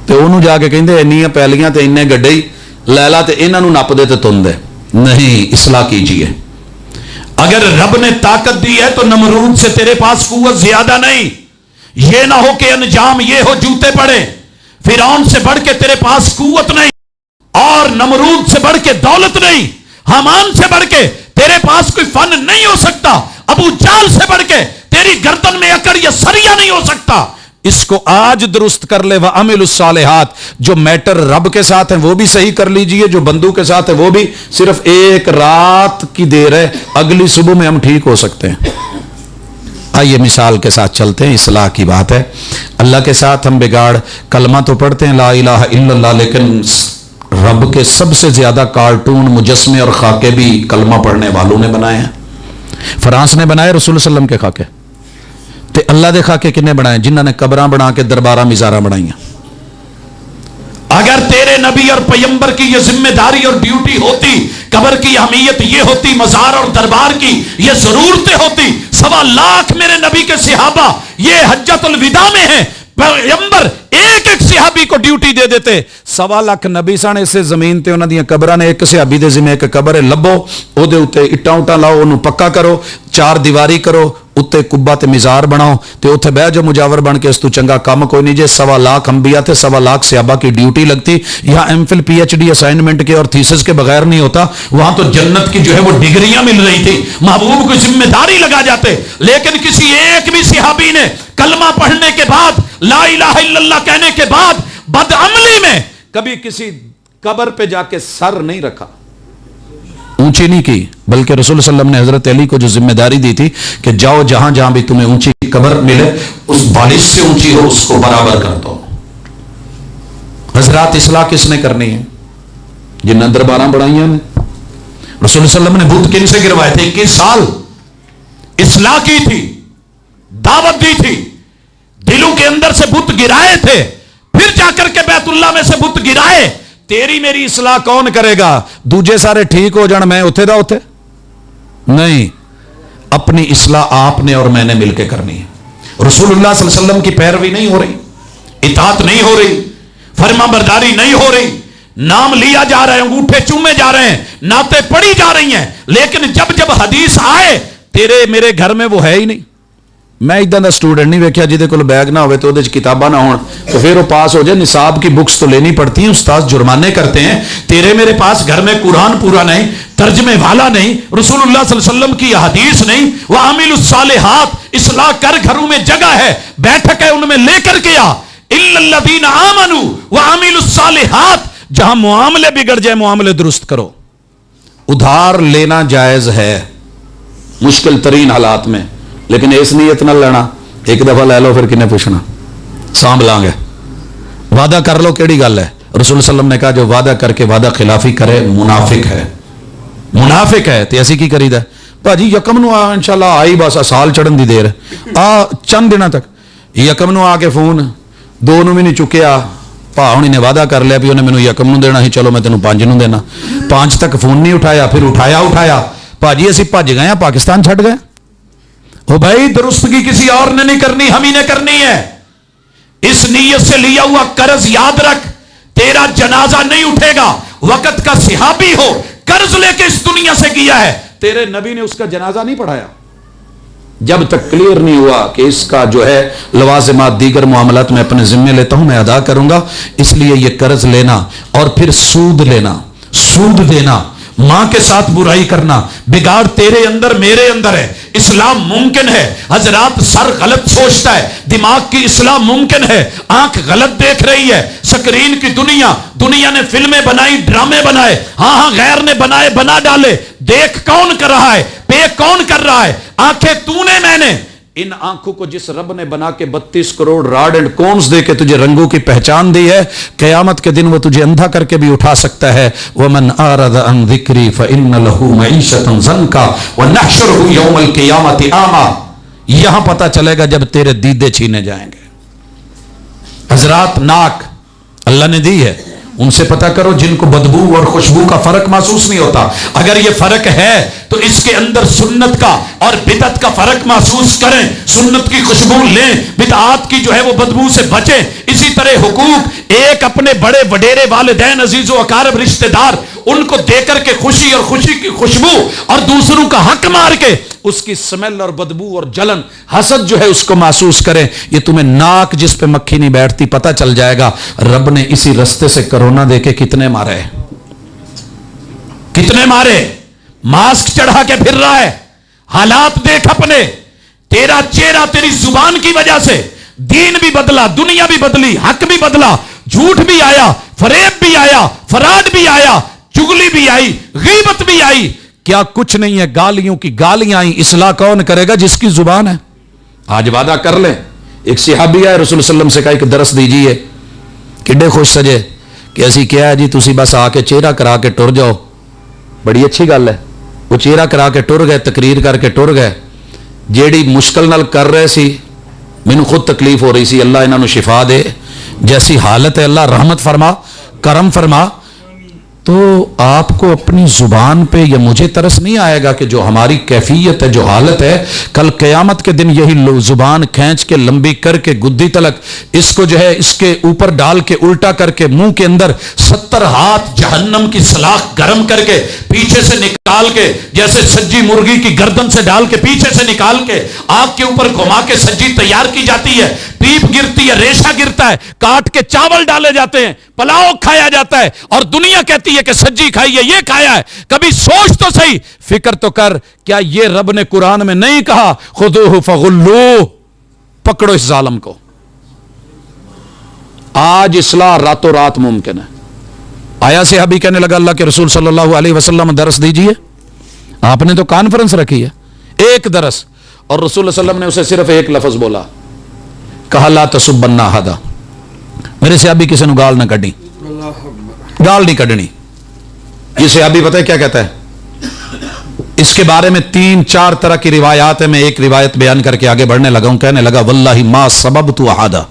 तो उन्होंने जाके कहंदे इन्नियां पैलियां ते इन्ने गड्डे ही लै ला ते इन्हां नूं नप दे ते तुन दे। नहीं, इस्लाह कीजिए। अगर रब ने ताकत दी है तो नमरूद से तेरे पास कुव्वत ज्यादा नहीं। ये ना हो कि अंजाम ये हो जूते पड़े। फिरौन से बढ़ के तेरे पास कुव्वत नहीं, और नमरूद से बढ़ के दौलत नहीं, हमान से बढ़ के तेरे पास कोई फन नहीं हो सकता, अबू जाल से बढ़ के तेरी गर्दन में अकड़ या सरिया नहीं हो सकता। इसको आज दुरुस्त कर ले। व अमिलुस सालिहात, जो मैटर रब के साथ है वो भी सही कर लीजिए, जो बंदू के साथ है वो भी। सिर्फ एक रात की देर है, अगली सुबह में हम ठीक हो सकते हैं। आइए मिसाल के साथ चलते हैं, इस्लाह की बात है। अल्लाह के साथ हम बिगाड़, कलमा तो पढ़ते हैं ला इलाहा इल्लल्लाह, लेकिन रब के सबसे ज्यादा कार्टून, मुजस्मे और खाके भी कलमा पढ़ने वालों ने बनाए हैं। फ्रांस ने बनाए रसूल सल्लम के खाके, ते अल्लाह दे खाके किन्ने बनाए? जिन्होंने कब्रां बना के दरबारा मिजारा बनाई। अगर तेरे नबी और पैगंबर की ये जिम्मेदारी और ड्यूटी होती, कब्र की अहमियत ये होती, मजार और दरबार की ये जरूरतें होती, 1.25 लाख मेरे नबी के सहाबा ये हज्जतुल विदा में है, पैगंबर एक एक सहाबी को ड्यूटी दे देते। 1.25 लाख नबी सन इसे जमीन ते उन्हां दीआं कब्रां ने, एक सहाबी दे जिम्मे एक कब्र है, लभो ओदे उत्ते इट्टां उट्टां लाओ, ओनू पक्का करो, 4 दीवारी करो, उत्ते कुब्बा ते मिजार बनाओ ते उत्थे बह जाओ मुजावर बन के। इस तू चंगा काम कोई नहीं। जे 1.25 लाख अंबिया थे 1.25 लाख सहाबा की ड्यूटी लगती, यहाँ एमफिल पीएचडी असाइनमेंट के और थीसिस के बगैर नहीं होता। वहां तो जन्नत की जो है वो डिग्रियां मिल रही थी, महबूब को जिम्मेदारी लगा जाते। लेकिन किसी एक भी सहाबी ने कलमा पढ़ने के बाद, ला इलाहा इल्लल्लाह कहने के बाद, बदअमली में कभी किसी कब्र पे जाके सर नहीं रखा। ऊंची नहीं की, बल्कि रसूल सल्लल्लाहु अलैहि वसल्लम ने हजरत अली को जो जिम्मेदारी दी थी कि जाओ जहां जहां भी तुम्हें ऊंची कब्र मिले उस बालिश से ऊंची हो उसको बराबर कर दो। हजरात इस्लाह किसने करनी है? जिन्हें दरबारां बनाइयां ने। रसूल सल्लल्लाहु अलैहि वसल्लम ने बुत किन से गिरवाए थे? 21 साल इस्लाह की थी, दावत दी थी, दिलों के अंदर से बुत गिराए थे, फिर जाकर के बैतुल्लाह में से बुत गिराए। तेरी मेरी इस्लाह कौन करेगा? दूजे सारे ठीक हो जान मैं उथे दा उथे नहीं, अपनी इस्लाह आपने और मैंने मिलकर करनी है। रसूलुल्लाह सल्लल्लाहु अलैहि वसल्लम की पैरवी नहीं हो रही, इताअत नहीं हो रही, फरमाबरदारी नहीं हो रही, नाम लिया जा रहा है, अंगूठे चूमे जा रहे हैं, नाते पड़ी जा रही हैं, लेकिन जब जब हदीस आए तेरे मेरे घर में वो है ही नहीं। मैं इदा का स्टूडेंट नहीं वेख्या जिहदे कोल बैग ना हो तो किताबा ना हो तो फिर वो पास हो जाए। निसाब की बुक्स तो लेनी पड़ती हैं, उस्ताद जुर्माने करते हैं। तेरे मेरे पास घर में कुरान पूरा नहीं, तर्जमे वाला नहीं, रसूलुल्लाह सल्लल्लाहु अलैहि वसल्लम की हदीस नहीं, वह आमिलुस सालिहात इस्लाह कर घरों में जगह है, बैठक है, उनमें लेकर के आ इल्लल्लज़ीना आमनू व आमिलुस सालिहात। जहां मुआमले बिगड़ जाए मुआमले दुरुस्त करो। उधार लेना जायज है मुश्किल तरीन हालात में, लेकिन इस नीयत न लेना एक दफा ले लो फिर किन्ने पूछना, सांभ लांगे। वादा कर लो केड़ी गल है? रसूल सल्लल्लाहु अलैहि वसल्लम ने कहा जो वादा करके वादा खिलाफी करे मुनाफिक है, मुनाफिक है। तो असी की करीदा भाजी यकम नु आ इंशाल्लाह आई बस साल चढ़न दी देर आ चंद दिनों तक यकम नु आके फोन दो नु भी नहीं चुकिया, भा हुणी ने वादा कर लिया भी उन्हें मैनू यकम नु देना ही, चलो मैं तेनू 5 नु देना, 5 तक फोन नहीं उठाया, फिर उठाया भाजी असी भज गए पाकिस्तान छड़ गए। ओ भाई दुरुस्तगी किसी और ने नहीं करनी, हम ही ने करनी है। इस नीयत से लिया हुआ कर्ज याद रख, तेरा जनाजा नहीं उठेगा। वक्त का सिहाबी हो, कर्ज लेके इस दुनिया से किया है, तेरे नबी ने उसका जनाजा नहीं पढ़ाया जब तक क्लियर नहीं हुआ कि इसका जो है लवाज़िमात दीगर मामलात में अपने जिम्मे लेता हूं, मैं अदा करूंगा। इसलिए यह कर्ज लेना और फिर सूद लेना, सूद देना, मां के साथ बुराई करना, बिगाड़ तेरे अंदर मेरे अंदर है। इस्लाम मुमकिन है हजरात, सर गलत सोचता है, दिमाग की इस्लाम मुमकिन है, आंख गलत देख रही है। स्क्रीन की दुनिया ने फिल्में बनाई, ड्रामे बनाए, हाँ गैर ने बनाए, बना डाले, देख कौन कर रहा है, पे कौन कर रहा है? आंखें तूने मैंने। इन आंखों को जिस रब ने बना के 32 करोड़ राड एंड कोन्स दे के तुझे रंगों की पहचान दी है, कयामत के दिन वो तुझे अंधा करके भी उठा सकता है। वमन आरद अन ज़िक्री फ़इन्न लहू मईशतन ज़ंका व नहशुरहु यौमल क़ियामति आमा। यहां पता चलेगा जब तेरे दीदे छीने जाएंगे। हजरात नाक अल्लाह ने दी है, उनसे पता करो जिनको बदबू और खुशबू का फर्क महसूस नहीं होता। अगर ये फर्क है तो इसके अंदर सुन्नत का और बिदअत का फर्क महसूस करें, सुन्नत की खुशबू लें, बिदअत की जो है वो बदबू से बचें। इसी तरह हुकूक, एक अपने बड़े वडेरे वालिदैन अजीजो अकारब रिश्तेदार, उनको देकर के खुशी और खुशी की खुशबू और दूसरों का हक मार के उसकी स्मेल और बदबू और जलन हसद जो है उसको महसूस करें। ये तुम्हें नाक जिस पे मक्खी नहीं बैठती पता चल जाएगा रब ने इसी रास्ते से कोरोना देके कितने मारे, कितने मारे। मास्क चढ़ा के फिर रहा है, हालात देख अपने। तेरा चेहरा तेरी जुबान की वजह से दीन भी बदला, दुनिया भी बदली, हक भी बदला, झूठ भी आया, फरेब भी आया, फराड भी आया, चुगली भी आई, गीबत भी आई। क्या कुछ नहीं है, गालियों की गालियां आई। इस्लाह कौन करेगा? जिसकी जुबान है। आज वादा कर ले। एक सहाबी आए रसूल सल्लम से कहा एक दरस दीजिए, किड्डे खुश सजे कि असी क्या है जी तुसी बस आके चेहरा करा के टुर जाओ। बड़ी अच्छी गल है। वो चेहरा करा के टुर गए, तकरीर करके टुर गए। जेड़ी मुश्किल नाल कर रहे सी, मैनू खुद तकलीफ हो रही सी, अल्लाह इन्होंने शिफा दे। जैसी हालत है अल्लाह रहमत फरमा, करम फरमा। तो आपको अपनी जुबान पे या मुझे तरस नहीं आएगा कि जो हमारी कैफियत है, जो हालत है, कल क़यामत के दिन यही जुबान खींच के लंबी करके गुद्दी तलक इसको जो है इसके ऊपर डाल के उल्टा करके मुंह के अंदर 70 हाथ जहन्नम की सलाख गर्म करके पीछे से निकाल के, जैसे सज्जी मुर्गी की गर्दन से डाल के पीछे से निकाल के आग के ऊपर घुमा के सज्जी तैयार की जाती है। पीप गिरती है, रेशा गिरता है, काट के चावल डाले जाते हैं, पुलाव खाया जाता है और दुनिया कहती है कि सज्जी खाई है, ये खाया है। कभी सोच तो सही, फिक्र तो कर, क्या ये रब ने कुरान में नहीं कहा खुदूहु फगुल्लू, पकड़ो इस जालिम को। आज इस्लाह रातों रात मुमकिन है। आया सहाबी कहने लगा अल्लाह के रसूल सल्लल्लाहु अलैहि वसल्लम दरस दीजिए, आपने तो कॉन्फ्रेंस रखी है, एक दरस। और रसूल सल्लम ने उसे सिर्फ एक लफ्ज बोला, कहा ला तसुब्बन्ना हदा, मेरे सहाबी किसी ने गाल ना कढ़ी, गाल नहीं कढ़नी। ये सहाबी पता है क्या कहता है? इसके बारे में 3-4 तरह की रिवायात है, मैं एक रिवायत बयान करके आगे बढ़ने लगा हूं। कहने लगा वल्लाही मा सबब तू अहादा,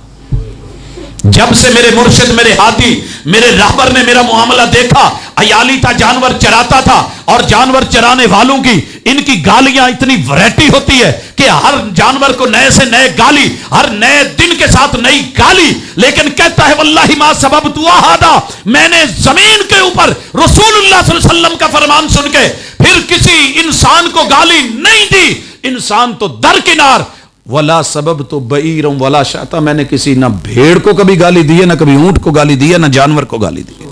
जब से मेरे मुर्शिद, मेरे हादी, मेरे रहबर ने मेरा मामला देखा, अयाली था, जानवर चराता था, और जानवर चराने वालों की इनकी गालियां इतनी वैरायटी होती है कि हर जानवर को नए से नए गाली, हर नए दिन के साथ नई गाली। लेकिन कहता है वल्लाही मा सबब तू अहादा, मैंने जमीन के ऊपर रसूलुल्लाह सल्लल्लाहु अलैहि वसल्लम का फरमान सुन के फिर किसी इंसान को गाली नहीं दी। इंसान तो दरकिनार, वला सबब तो बईरम वला शाता, मैंने किसी ना भेड़ को कभी गाली दी है, ना कभी ऊंट को गाली दी है, ना जानवर को गाली दी है।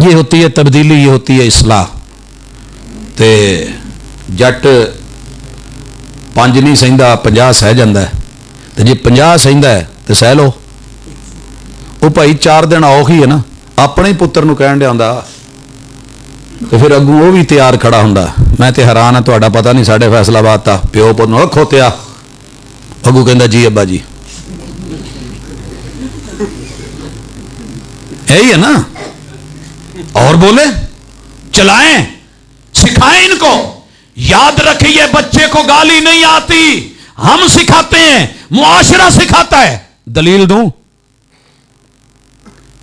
ये होती है तब्दीली, ये होती है इस्लाह। ते जट 5 नहीं सहिंदा, 50 सह जाता है, तो जे 50 सहिंदा है तो सह लो। वो भाई 4 दिन औख ही है ना, अपने ही पुत्र नूं कहण दिया तो फिर अगू वो भी तैयार खड़ा हुंदा। मैं तो हैरान हाँ, तुहाडा पता नहीं, साडे फैसलाबाद ता प्यो पुत नूं खोतिया, अगू कहंदा जी अब्बा जी, यही है ना। और बोले चलाएं, सिखाएं इनको। याद रखिए बच्चे को गाली नहीं आती, हम सिखाते हैं, मुआशरा सिखाता है। दलील दूं,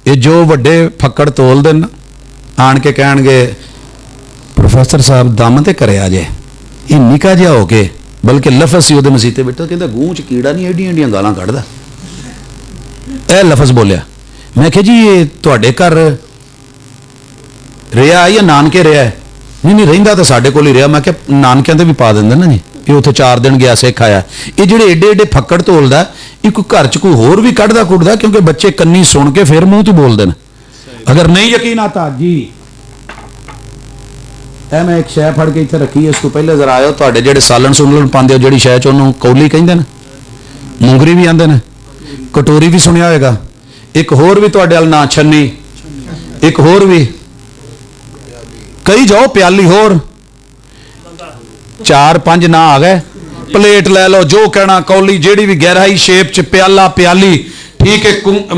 ये जो वड्डे फक्कड़ तोल देन आन के कहणगे प्रोफेसर साहब दम ते करे आजे, ये निका जिहा हो के, बल्कि लफज सी उहदे मसीते बैठा, कहंदा गूंह च कीड़ा नहीं एडियां एडियां गालां कढदा। ए लफज बोलिया। मैं कहा जी ये तुहाडे घर रिहा या नानके रिहा है? नहीं रहिंदा तो साडे कोल ही रिहा। मैं कहा नानकिਆਂ ते भी पा दिंदे ना जी, ये उत्थे 4 दिन गया सिख आया। ये ਜਿਹੜੇ ਏਡੇ ਏਡੇ फक्कड़ तोलदा, ये कोई घर च कोई होर भी कढदा कुढ़दा, क्योंकि बच्चे कन्नी सुन के फिर मूंह तो बोलदे ने। अगर नहीं यकीन आता जी, ऐ मैं एक शै फड़ के इत्थे रखी है, इसको पहले जरा आयो, तुहाडे ਜਿਹੜੇ सालन सुनलन पांदे हो ਜਿਹੜੀ शै च ਉਹਨੂੰ कौली ਕਹਿੰਦੇ ਨੇ, मूंगरी भी आंदे ने, कटोरी भी सुनिया होगा, एक होर भी तुहाडे वाल ना छन्नी, एक होर भी कई जाओ प्याली, होर 4-5 ना आ गए। प्लेट ले लो, जो कहना, कौली जेड़ी भी गहराई शेप च, प्याला प्याली, ठीक है,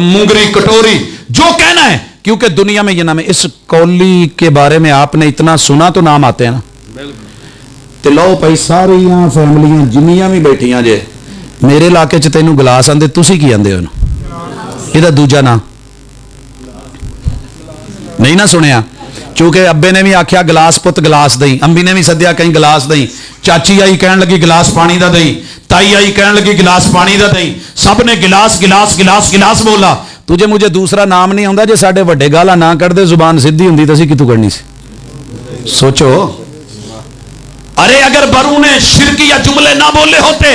मूंगरी कटोरी, जो कहना है, क्योंकि दुनिया में ये नाम है। इस कौली के बारे में आपने इतना सुना तो नाम आते हैं ना। तो लो भाई सारियां फैमिलियां जिन्नियां भी बैठियां जे, मेरे इलाके च तेनू गिलास आंदे, तुसी की आंदे हो? ਇਹਦਾ दूजा ना नहीं ना सुनिया, क्योंकि अब्बे ने भी आख्या गिलास पुत गिलास दई, अंबी ने भी सद्या कहीं गिलास दई, चाची आई कहन लगी गिलास पानी दा दई, ताई आई कहन लगी गिलास पानी दा दई, सब ने गिलास गिलास गिलास गिलास बोला। तुझे मुझे दूसरा नाम नहीं आंदा, जे साडे वड्डे गाला ना कढ़दे, जुबान सीधी हुंदी तो असीं कितों कढ़नी सी? सोचो। अरे अगर बरू ने शिरकिया जुमले ना बोले होते,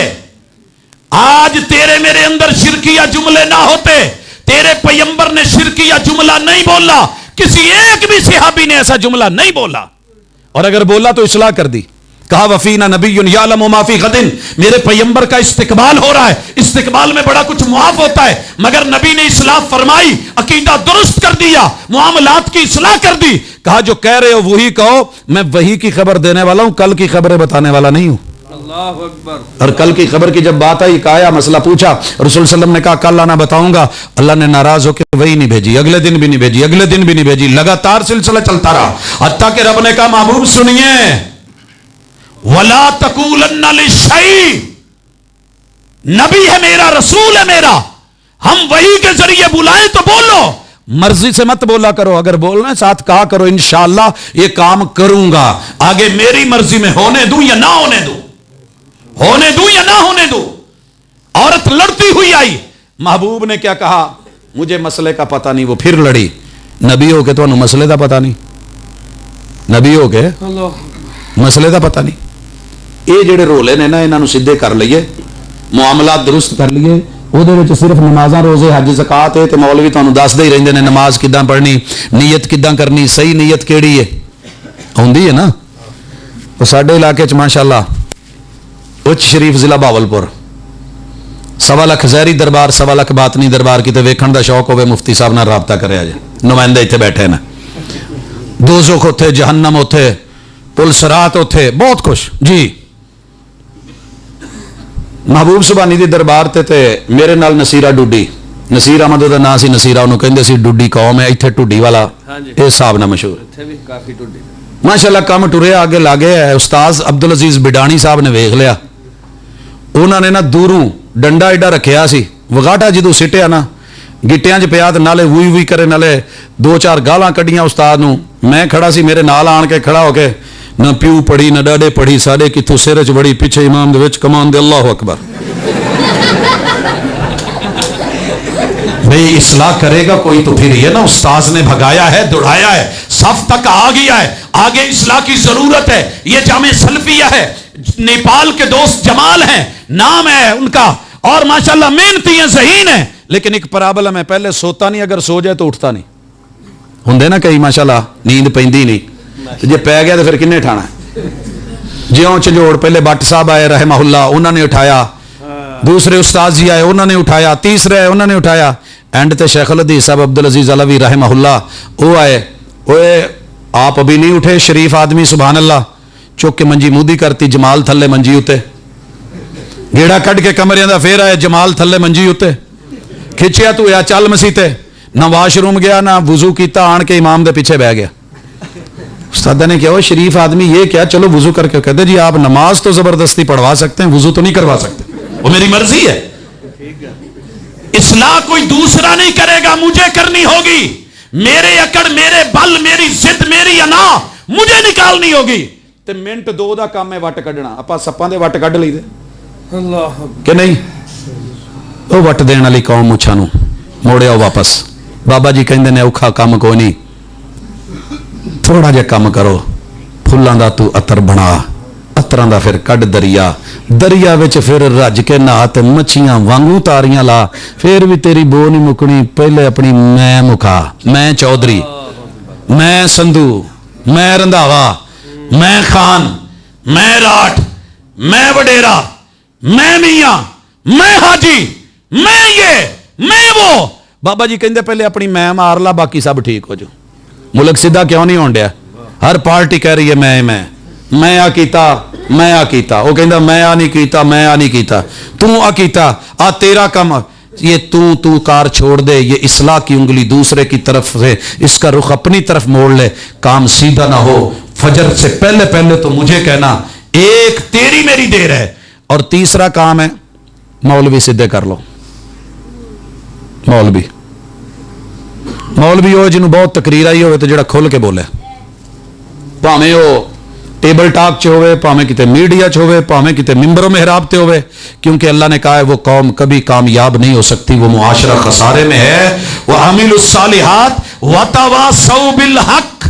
आज तेरे मेरे अंदर शिरकिया जुमले ना होते, तेरे पैगंबर ने शिरकिया जुमला नहीं बोला, किसी एक भी सहाबी ने ऐसा जुमला नहीं बोला, और अगर बोला तो इस्लाह कर दी। कहा वफीना नबीयुन यालमु मा फी गदिन, मेरे पैगंबर का इस्तिकबाल हो रहा है, इस्तिकबाल में बड़ा कुछ मुआफ होता है, मगर नबी ने इस्लाह फरमाई, अकीदा दुरुस्त कर दिया, मुआमलात की इस्लाह कर दी। कहा जो कह रहे हो वही कहो, मैं वही की खबर देने वाला हूं, कल की खबरें बताने वाला नहीं हूं। अल्लाहु अकबर। और कल की खबर की जब बात आई, कहा मसला पूछा, रसूल सल्लम ने कहा कल आना बताऊंगा। अल्लाह ने नाराज होकर वही नहीं भेजी, अगले दिन भी नहीं भेजी, अगले दिन भी नहीं भेजी, लगातार सिलसिला चलता रहा, हत्ता कि रब ने कहा महबूब सुनिए, वला तकूलन्ना लिशै, नबी है मेरा, रसूल है मेरा, हम वही के जरिए बुलाएं तो बोलो, मर्जी से मत बोला करो, अगर बोलना है साथ कहा करो इंशाअल्लाह ये काम करूंगा, आगे मेरी मर्जी में होने दूं या ना होने दूं, होने दूं या ना होने दूं। औरत लड़ती हुई आई, महबूब ने क्या कहा, मुझे मसले का पता नहीं, वो फिर लड़ी। नबी हो के तो मसले का पता नहीं, नबी हो के मसले का पता नहीं। ये जेड़े रोले ने ना, इन्हां नूं सीधे कर लईए, मुआमलात दुरुस्त कर लईए, ਉਹਦੇ ਵਿੱਚ ਸਿਰਫ ਨਮਾਜ਼ਾਂ ਰੋਜ਼ੇ ਹੱਜ ਜ਼ਕਾਤ ਹੈ ਤੇ ਮੌਲਵੀ ਤੁਹਾਨੂੰ ਦੱਸਦੇ ਹੀ ਰਹਿੰਦੇ ਨੇ ਨਮਾਜ਼ ਕਿੱਦਾਂ ਪੜ੍ਹਨੀ, ਨੀਅਤ ਕਿੱਦਾਂ ਕਰਨੀ, ਸਹੀ ਨੀਅਤ ਕਿਹੜੀ ਹੈ, ਆਉਂਦੀ ਹੈ ਨਾ। ਉਹ ਸਾਡੇ ਇਲਾਕੇ 'ਚ ਮਾਸ਼ਾਅੱਲਾ ਉੱਚ ਸ਼ਰੀਫ ਜ਼ਿਲ੍ਹਾ ਬਾਵਲਪੁਰ 1.25 ਲੱਖ ਜ਼ਹਿਰੀ ਦਰਬਾਰ, 1.25 ਲੱਖ ਬਾਤਨੀ ਦਰਬਾਰ, ਕਿਤੇ ਵੇਖਣ ਦਾ ਸ਼ੌਕ ਹੋਵੇ ਮੁਫਤੀ ਸਾਹਿਬ ਨਾਲ ਰਾਬਤਾ ਕਰਿਆ ਜੇ। नुमाइंदे इत्थे बैठे ने, दोज़ख उत्थे, जहन्नम उत्थे, पुल सरात उत्थे, बहुत कुछ जी। महबूब सुभानी दी दरबार ते मेरे नाल नसीरा डुडी, नसीर अहमद दा नाम सी, नसीरा उन्होंने कहंदे सी, डुडी कौम है इत्थे ढुडी वाला इस हिसाब नाल मशहूर। माशाअल्लाह काम टुरिया आगे लागे है। उस्ताद अब्दुल अजीज बिडानी साहब ने वेख लिया, उन्होंने ना दूरों डंडा एडा रखिया सी, वगाटा जदों सिटिया ना गिट्टियां च पिया, नाले वूई वूई करे, नाले 2-4 गालां कढ़ियां उस्ताद नूं। मैं खड़ा सी, मेरे नाल आण के खड़ा होके ना प्यू पढ़ी ना डाडे पढ़ी, साडे कित्थों सिर च बड़ी, पिछे इमाम दे विच कमान दे अल्लाहु अकबर। भाई इस्लाह करेगा कोई तो फिर ये ना उस्ताद ने भगाया है, दौड़ाया है, सफ तक आ गया है, आगे इस्लाह की जरूरत है। ये जामे सल्फिया है, नेपाल के दोस्त जमाल हैं, नाम है उनका, और माशाल्लाह मेहनती है, ज़हीन है, लेकिन एक प्रॉब्लम है, पहले सोता नहीं, अगर सो जाए तो उठता नहीं। होंदे ना कई माशाल्लाह नींद पैंदी नहीं, तो जे पै गया तो फिर किन्ने उठाना है। ज्यों झंझोड़ पहले भट्ट साहब आए रहमहुल्लाह, उन्होंने उठाया, दूसरे उस्ताद जी आए उन्होंने उठाया, तीसरे आए उन्होंने उठाया, एंड ते शेख अल हदीस साहब अब्दुल अजीज अलवी रहमहुल्लाह वो आए। ओए आप अभी नहीं उठे, शरीफ आदमी, सुभान अल्लाह। चुक के मंजी मूदी करती, जमाल थल्ले मंजी उत्ते, गेड़ा कट के कमरियां दा फिर आए, जमाल थल्ले मंजी उत्ते, खिंचिया तू या चल मसीते, ना वाशरूम गया ना वुजू किया, आन के इमाम दे पीछे बह गया। उस्ताद ने कहा, शरीफ आदमी ये क्या, चलो वुजू करके। कहते जी आप नमाज तो जबरदस्ती पढ़वा सकते हैं, वुजू तो नहीं करवा सकते, वो मेरी मर्जी है। इस्लाह कोई दूसरा नहीं करेगा, मुझे करनी होगी। मेरे अकड़, मेरे बल, मेरी जिद, मेरी अना मुझे निकालनी होगी। ते मिनट 2 दा काम है वट कढ़ना, आपां सप्पां दे वट कढ़ लईदे अल्लाह कि नहीं। ਉਹ ਵੱਟ ਦੇਣ ਵਾਲੀ ਕੌਮ ਮੁੱਛਾਂ ਨੂੰ ਮੋੜਿਓ ਵਾਪਸ। ਬਾਬਾ ਜੀ ਕਹਿੰਦੇ ਨੇ ਔਖਾ ਕੰਮ ਕੋਈ ਨਹੀਂ, ਥੋੜਾ ਜਿਹਾ ਕੰਮ ਕਰੋ, ਫੁੱਲਾਂ ਦਾ ਤੂੰ ਅਤਰ ਬਣਾ, ਅਤਰਾਂ ਦਾ ਫਿਰ ਕੱਢ ਦਰਿਆ, ਦਰਿਆ ਵਿੱਚ ਫਿਰ ਰੱਜ ਕੇ ਨਹਾ ਤੇ ਮੱਛੀਆਂ ਵਾਂਗੂ ਤਾਰੀਆਂ ਲਾ, ਫਿਰ ਵੀ ਤੇਰੀ ਬੋ ਨਹੀਂ ਮੁੱਕਣੀ। ਪਹਿਲੇ ਆਪਣੀ ਮੈਂ ਮੁਕਾ, ਮੈਂ ਚੌਧਰੀ, ਮੈਂ ਸੰਧੂ, ਮੈਂ ਰੰਧਾਵਾ, मैं खान, मैं राठ, मैं वडेरा, मैं मियां, मैं हाजी, मैं ये, मैं वो। बाबा जी कहते पहले अपनी मैं मार ला, बाकी सब ठीक हो जाओ। मुल्क सीधा क्यों नहीं होने दिया? हर पार्टी कह रही है मैं आ कीता, मैं आ कीता। वो कहता मैं आ नहीं कीता, मैं आ नहीं कीता, तू आ कीता, आ तेरा काम। ये तू कार छोड़ दे, ये इस्लाह की उंगली दूसरे की तरफ से, इसका रुख अपनी तरफ मोड़ ले, काम सीधा ना हो। फजर से पहले पहले तो मुझे कहना, एक तेरी मेरी देर है, और तीसरा काम है मौलवी सीधे कर लो। मौलवी हो जिन्होंने बहुत तकरीर आई हो तो जरा खुल के बोले, भावें वो टेबल टॉक च होवे, भावें किते मीडिया च होवे, भावें किते मिंबरों मेहराब ते होवे, क्योंकि अल्लाह ने कहा है वो कौम कभी कामयाब नहीं हो सकती, वो मुआशरा खसारे में है। वो अमीलुस सालिहात व तवासौ बिल हक।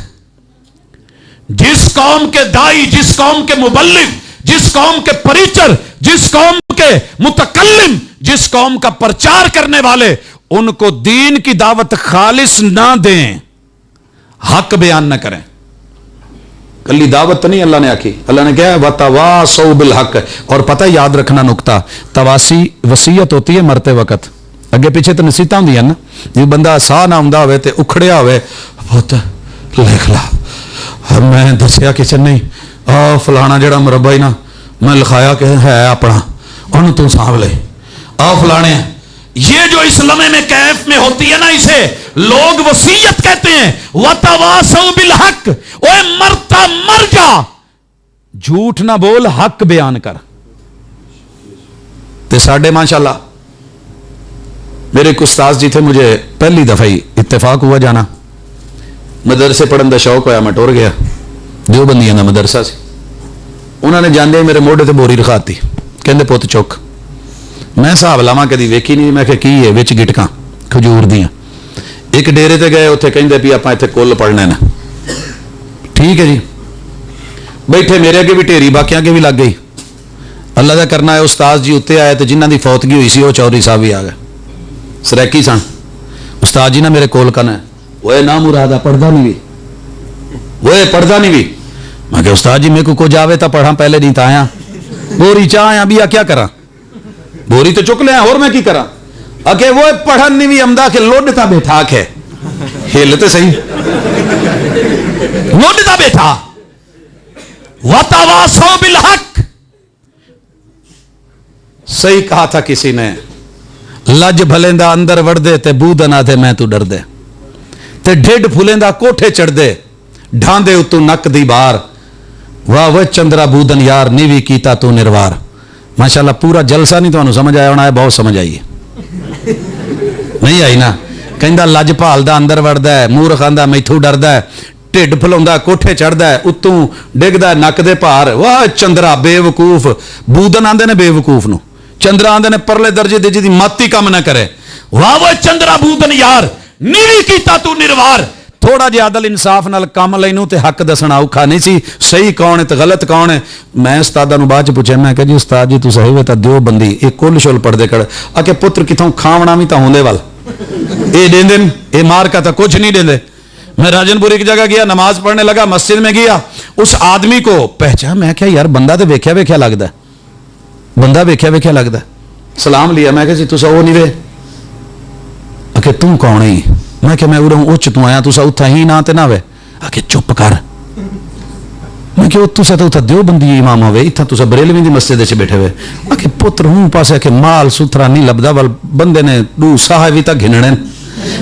जिस कौम के दाई, जिस कौम के मुबल्लिग, जिस कौम के परिचर, जिस कौम के मुतकल्लिम, जिस कौम का प्रचार करने वाले, उनको दीन की दावत खालिस ना दें, हक बयान न करें। कली दावत नहीं अल्लाह ने आखी, अल्लाह ने कहा वतवासौ बिल हक। और पता याद रखना नुकता, तवासी वसीयत होती है मरते वक्त, अगे पीछे तो नसीहतां होंदियां ना, जो बंदा साह ना आउंदा होवे ते उखड़िया होवे, पुत लिख ला, मैं दसिया किसी नहीं, आ फलाना जड़ा मुरब्बा ही ना मैं लिखाया कि है अपना, उन्होंने तू सांभ ले, आ फलाने। ये जो इस लम्हे में कैफ में होती है ना, इसे लोग वसीयत कहते हैं। वतवासौ बिल हक, ओए मरता मर जा, झूठ ना बोल, हक बयान कर। ते साडे माशाल्लाह मेरे एक उस्ताद जी थे, मुझे पहली दफा ही इत्तेफाक हुआ जाना, मदरसे पढ़ने का शौक होया, मैं टुर गया, देवबंदियां का मदरसा से। उन्होंने जाते मेरे मोढ़े ते बोरी रखाती, कहते पुत चुक। मैं हिसाब लावा कभी वेखी नहीं, मैं की है विच गिटकां खजूर दियां। एक डेरे ते गए, उत्थे कहंदे भी आपां इत्थे कुल पढ़ने ना, ठीक है जी। बैठे मेरे अगे भी ढेरी, बाकियां अगे भी लग गई। अल्लाह का करना है, उस्ताद जी उत्ते आए तो जिन्हां दी फौतगी हुई सी, वो चौधरी साहब भी आ गए, सरैकी सन। उस्ताद जी ना मेरे कोल कना, वो ना मुरादा पढ़दा नहीं भी, वो पढ़दा नहीं भी। मैं क्या उस्ताद जी मेरे को कुछ आवे तो पढ़ा, पहले नहीं तो आया, बोरी चाह आया भी, आ क्या करा, बोरी तो चुक लिया, और मैं की करा। अगे वो पढ़न नहीं भी अमदा के लोडता बैठा के हिल तो सही। मुंड दा बेटा वतवासो बिल हक, सही कहा था किसी ने, लज भलेंदा अंदर वड़दे ते बूदना थे मैं तू डरदे, ते ढिड फुलेंदा कोठे चढ़दे ढांदे उतू नक दी बार, वाह वह चंद्रा बूदन यार नीवी कीता तू निर्वार। माशाल्लाह पूरा जलसा नहीं तो समझ आया होना है, बहुत समझ आई नहीं आई ना। कहंदा लज भालदा अंदर वड़दा है, मूर्ख आंदा मैथू डरदा है, ढिड फुलाउंदा कोठे चढ़दा है, उत्तों डिगदा नक दे भार, वाह चंद्रा बेवकूफ। बूदन आंदे ने बेवकूफ नूं, चंद्रा आंदे ने परले दर्जे दे जिहदी मत ही काम ना करे। वाह वह चंद्रा बूदन यार नीवी कीता तू निर्वार। थोड़ा जिहा अदल इंसाफ नाल काम लैनू ते हक दसना औखा नहीं सी, सही कौन है ते गलत कौन है। मैं उस्तादा नूं बाद च पुछया, मैं कहा जी उस्ताद जी तुसीं होवे तां दिओ बंदी, ये कुल शुल पढ़दे कड़ आके पुत्र किथों खावना भी तां होंदे वल, ये देंदे ये मार का तां कुछ नहीं देंदे। मैं राजनपुर एक जगह गया, नमाज पढ़ने लगा, मस्जिद में गया, उस आदमी को पहचान, मैं क्या यार बंदा तो वेख्या वेख्या लगदा, बंदा वेख्या वेख्या लगदा। सलाम लिया, मैं जी तुसा वो नहीं वे, आके तू कौन है? मैं क्या मैं उरों उच्च तू आया, तुसा उत्था ही ना ते ना वे। आके चुप कर, मैं क्या तुसा तो उत्था देवबंदी इमाम होवे, इत्था तुसा बरेलवी दी मस्जिद च बैठे हुए। आके पुत्र हूं पासे के माल सुथरा नहीं लभदा, वल बंदे ने दू साह भी तक घिनने।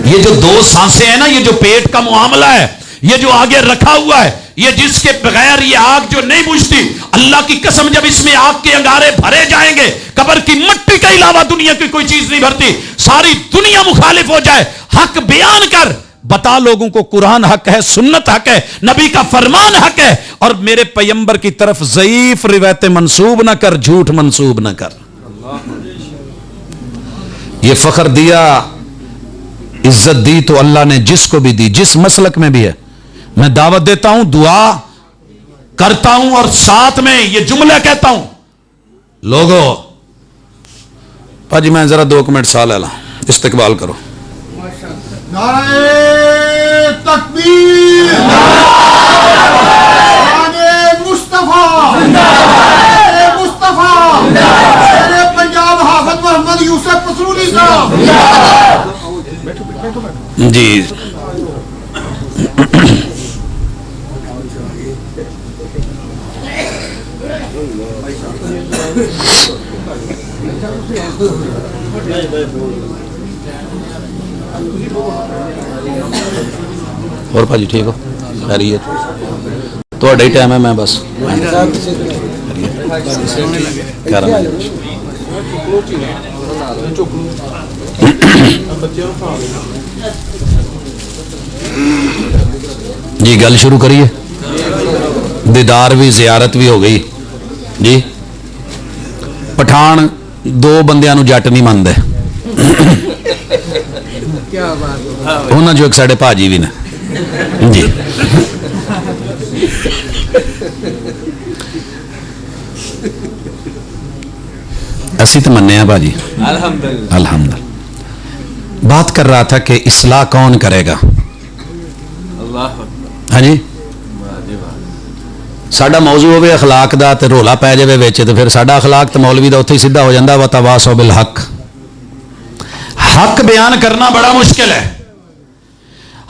ये जो दो सांसें हैं ना, ये जो पेट का मामला है, ये जो आगे रखा हुआ है, ये जिसके बगैर ये आग जो नहीं बुझती, अल्लाह की कसम जब इसमें आग के अंगारे भरे जाएंगे, कब्र की मिट्टी के अलावा दुनिया की कोई चीज नहीं भरती। सारी दुनिया मुखालिफ हो जाए, हक बयान कर, बता लोगों को कुरान हक है, सुन्नत हक है, नबी का फरमान हक है, और मेरे पैगंबर की तरफ ज़ईफ रिवायतें मंसूब ना कर, झूठ मंसूब ना कर। ये फख्र दिया, इज्जत दी तो अल्लाह ने जिसको भी दी, जिस मसलक में भी है। मैं दावत देता हूं, दुआ करता हूं, और साथ में ये जुमला कहता हूं, लोगों भाजी मैं जरा 2 मिनट साह ले ला, इस्तिकबाल करो। नारे तकबीर, नारे मुस्तफा, नारे मुस्तफा, नारे पंजाब हाफिज मोहम्मद यूसुफ पसरूनी साहब जी। और भाजी ठीक हो? खैरियत? थोड़ा ही टाइम है, मैं बस जी गल शुरू करिए। दीदार भी जियारत भी हो गई जी। पठान 2 बंदियां नूं जट नहीं मनदे, उन्हां जो एक साडे भाजी भी ने जी। असी तो मन्ने हैं भाजी, अल्हम्दुलिल्लाह। बात कर रहा था कि इस्लाह कौन करेगा? हाँ जी, साडा मौजू होवे अखलाक दा ते रोला पै जावे विच ते फिर साडा अखलाक ते मौलवी दा उत्थे ही सीधा हो जांदा। व तवासौ बिल हक, हक बयान करना बड़ा मुश्किल है।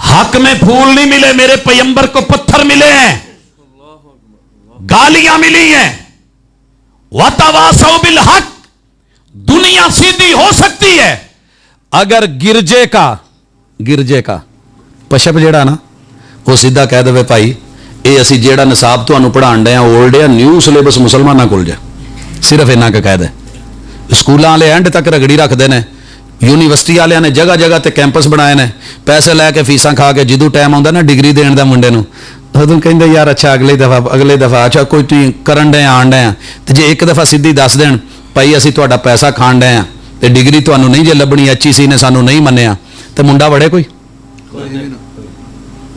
हक में फूल नहीं मिले, मेरे पैगंबर को पत्थर मिले हैं, गालियां मिली हैं। व तवासौ बिल हक, दुनिया सीधी हो सकती है अगर गिरजे का पशप जेड़ा ना वो सीधा कह दे भाई ये असी जेड़ा निसाब तुहानू पढ़ाण डे ओल्ड है, न्यू सिलेबस मुसलमाना कोल जा, सिर्फ इन्ना क कह दे। स्कूलों वाले एंड तक रगड़ी रखते हैं, यूनीवर्सिटी वाले ने जगह जगह ते कैंपस बनाए ने, पैसे लैके फीसा खा के जिदू टाइम आता ना डिग्री देने का मुंडे उदों कहते यार अच्छा अगले दफा अच्छा कोई तुम करन डे आन डे तो जे एक दफा सीधी दस देन भाई असी तुहाडा पैसा खाण डे तो डिग्री तुहानू नहीं जे लभनी, HEC ने सानू नहीं मन्निया तो मुंडा बड़े कोई?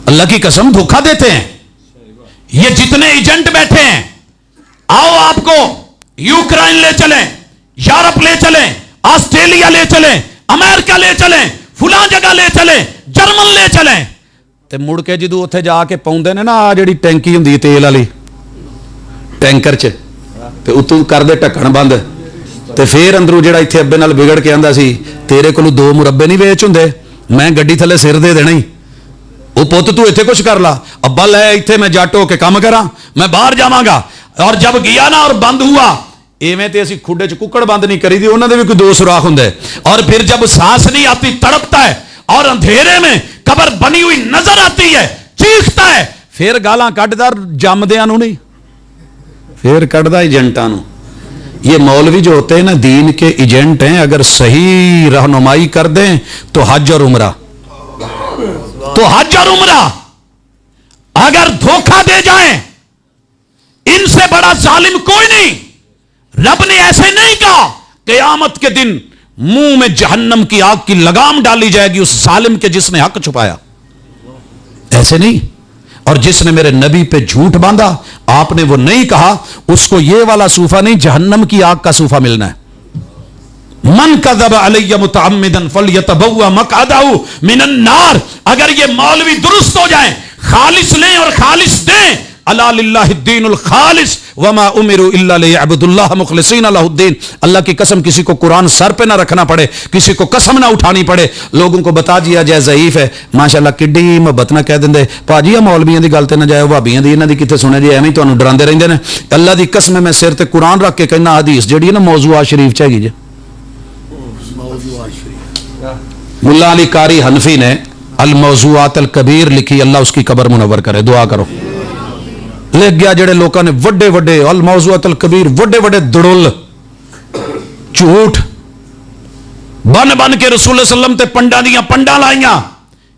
अल्लाह की कसम धोखा देते हैं ये जितने एजेंट बैठे हैं। आओ आपको यूक्रेन ले चलें, यूरोप ले चलें, ऑस्ट्रेलिया ले चलें, अमेरिका ले चलें, फुला जगह ले चलें, जर्मन ले चलें, ते मुड़ के जदों उत्थे जाके पाउंदे ने ना आ जिहड़ी टैंकी हुंदी तेल वाली टैंकर च ते उत्तों कर दे ढक्कन बंद ते फिर अंदरों जिहड़ा इत्थे अब्बे नाल बिगड़ के आंदा सी तेरे कोलों 2 मुरब्बे नहीं वेच हुंदे, मैं गड्डी थल्ले सिर दे देना ही ਉਹ ਪੁੱਤ ਤੂੰ ਇੱਥੇ ਕੁਛ ਕਰ ਲਾ, ਅੱਬਾ ਲੈ ਇੱਥੇ ਮੈਂ ਜੱਟ ਹੋ ਕੇ ਕੰਮ ਕਰਾਂ, ਮੈਂ ਬਾਹਰ ਜਾਵਾਂਗਾ। ਔਰ ਜਬ ਗਿਆ ਨਾ और बंद हुआ, एवें ते असीं खुडे च कुक्कड़ बंद नहीं करी दी, उन्होंने भी कोई दो सुराख हुंदे। और फिर जब सांस नहीं आती तड़पता है, और अंधेरे में कब्र बनी हुई नजर आती है, चीखता है, फिर गालां कड्डदा जमदियां नूं नहीं, फिर कड्डदा एजेंटां नूं। ये मौलवी जो होते हैं ना दीन के एजेंट हैं, अगर सही रहनुमाई कर दें तो हज और उमरा, तो हज और उमरा। अगर धोखा दे जाएं, इनसे बड़ा जालिम कोई नहीं। रब ने ऐसे नहीं कहा क़यामत के दिन मुंह में जहन्नम की आग की लगाम डाली जाएगी उस जालिम के जिसने हक छुपाया, ऐसे नहीं। और जिसने मेरे नबी पे झूठ बांधा, आपने वो नहीं कहा उसको ये वाला सूफा नहीं, जहन्नम की आग का सूफा मिलना है। मन कज़ब अलैया मुतअम्मिदन फलयतबव्वा मक़अदहु मिनन नार। अगर ये मौलवी दुरुस्त हो जाएं, खालिस लें और खालिस दें, अला लिल्लाहि दीनुल खालिस वमा उमिरु इल्ला लियअब्दुल्लाह मुखलिसीन लहुद्दीन। अल्लाह की कसम किसी को कुरान सर पे ना रखना पड़े, किसी को कसम ना उठानी पड़े, लोगों को बता दिया जाए ज़ईफ है, माशाअल्लाह किड्डी मुहब्बत ना कह देंगे भाजी आ मौलवियां दी गल ते ना जाए, भाबियां दी इन्हां दी किथे सुने जी, एवें तुहानूं डरांदे रहिंदे ने। अल्लाह दी कसम मैं सिर ते कुरान रख के कहना हदीस जिहड़ी है ना मौज़ूआत शरीफ च हैगी जे। मुल्ला अली कारी हनफी ने अल मौज़ूआत अल कबीर लिखी, अल्लाह उसकी कब्र मुनव्वर करे, दुआ करो। लिख गया जेड़े लोगों ने वड्डे वड्डे अल मौज़ूआत अल कबीर वड्डे वड्डे दड़ुल झूठ बन बन के रसूल सल्लम ते पंडा दियां पंडा लाइयां,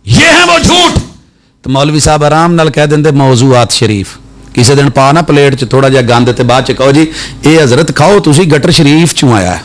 ये है वो झूठ। तो मौलवी साहब आराम नाल कह देंगे मौज़ूआत शरीफ, किसी दिन पा ना प्लेट च थोड़ा जिहा गंद ते बाद च कहो जी ये हजरत खाओ, तुसी गटर शरीफ चों आया है,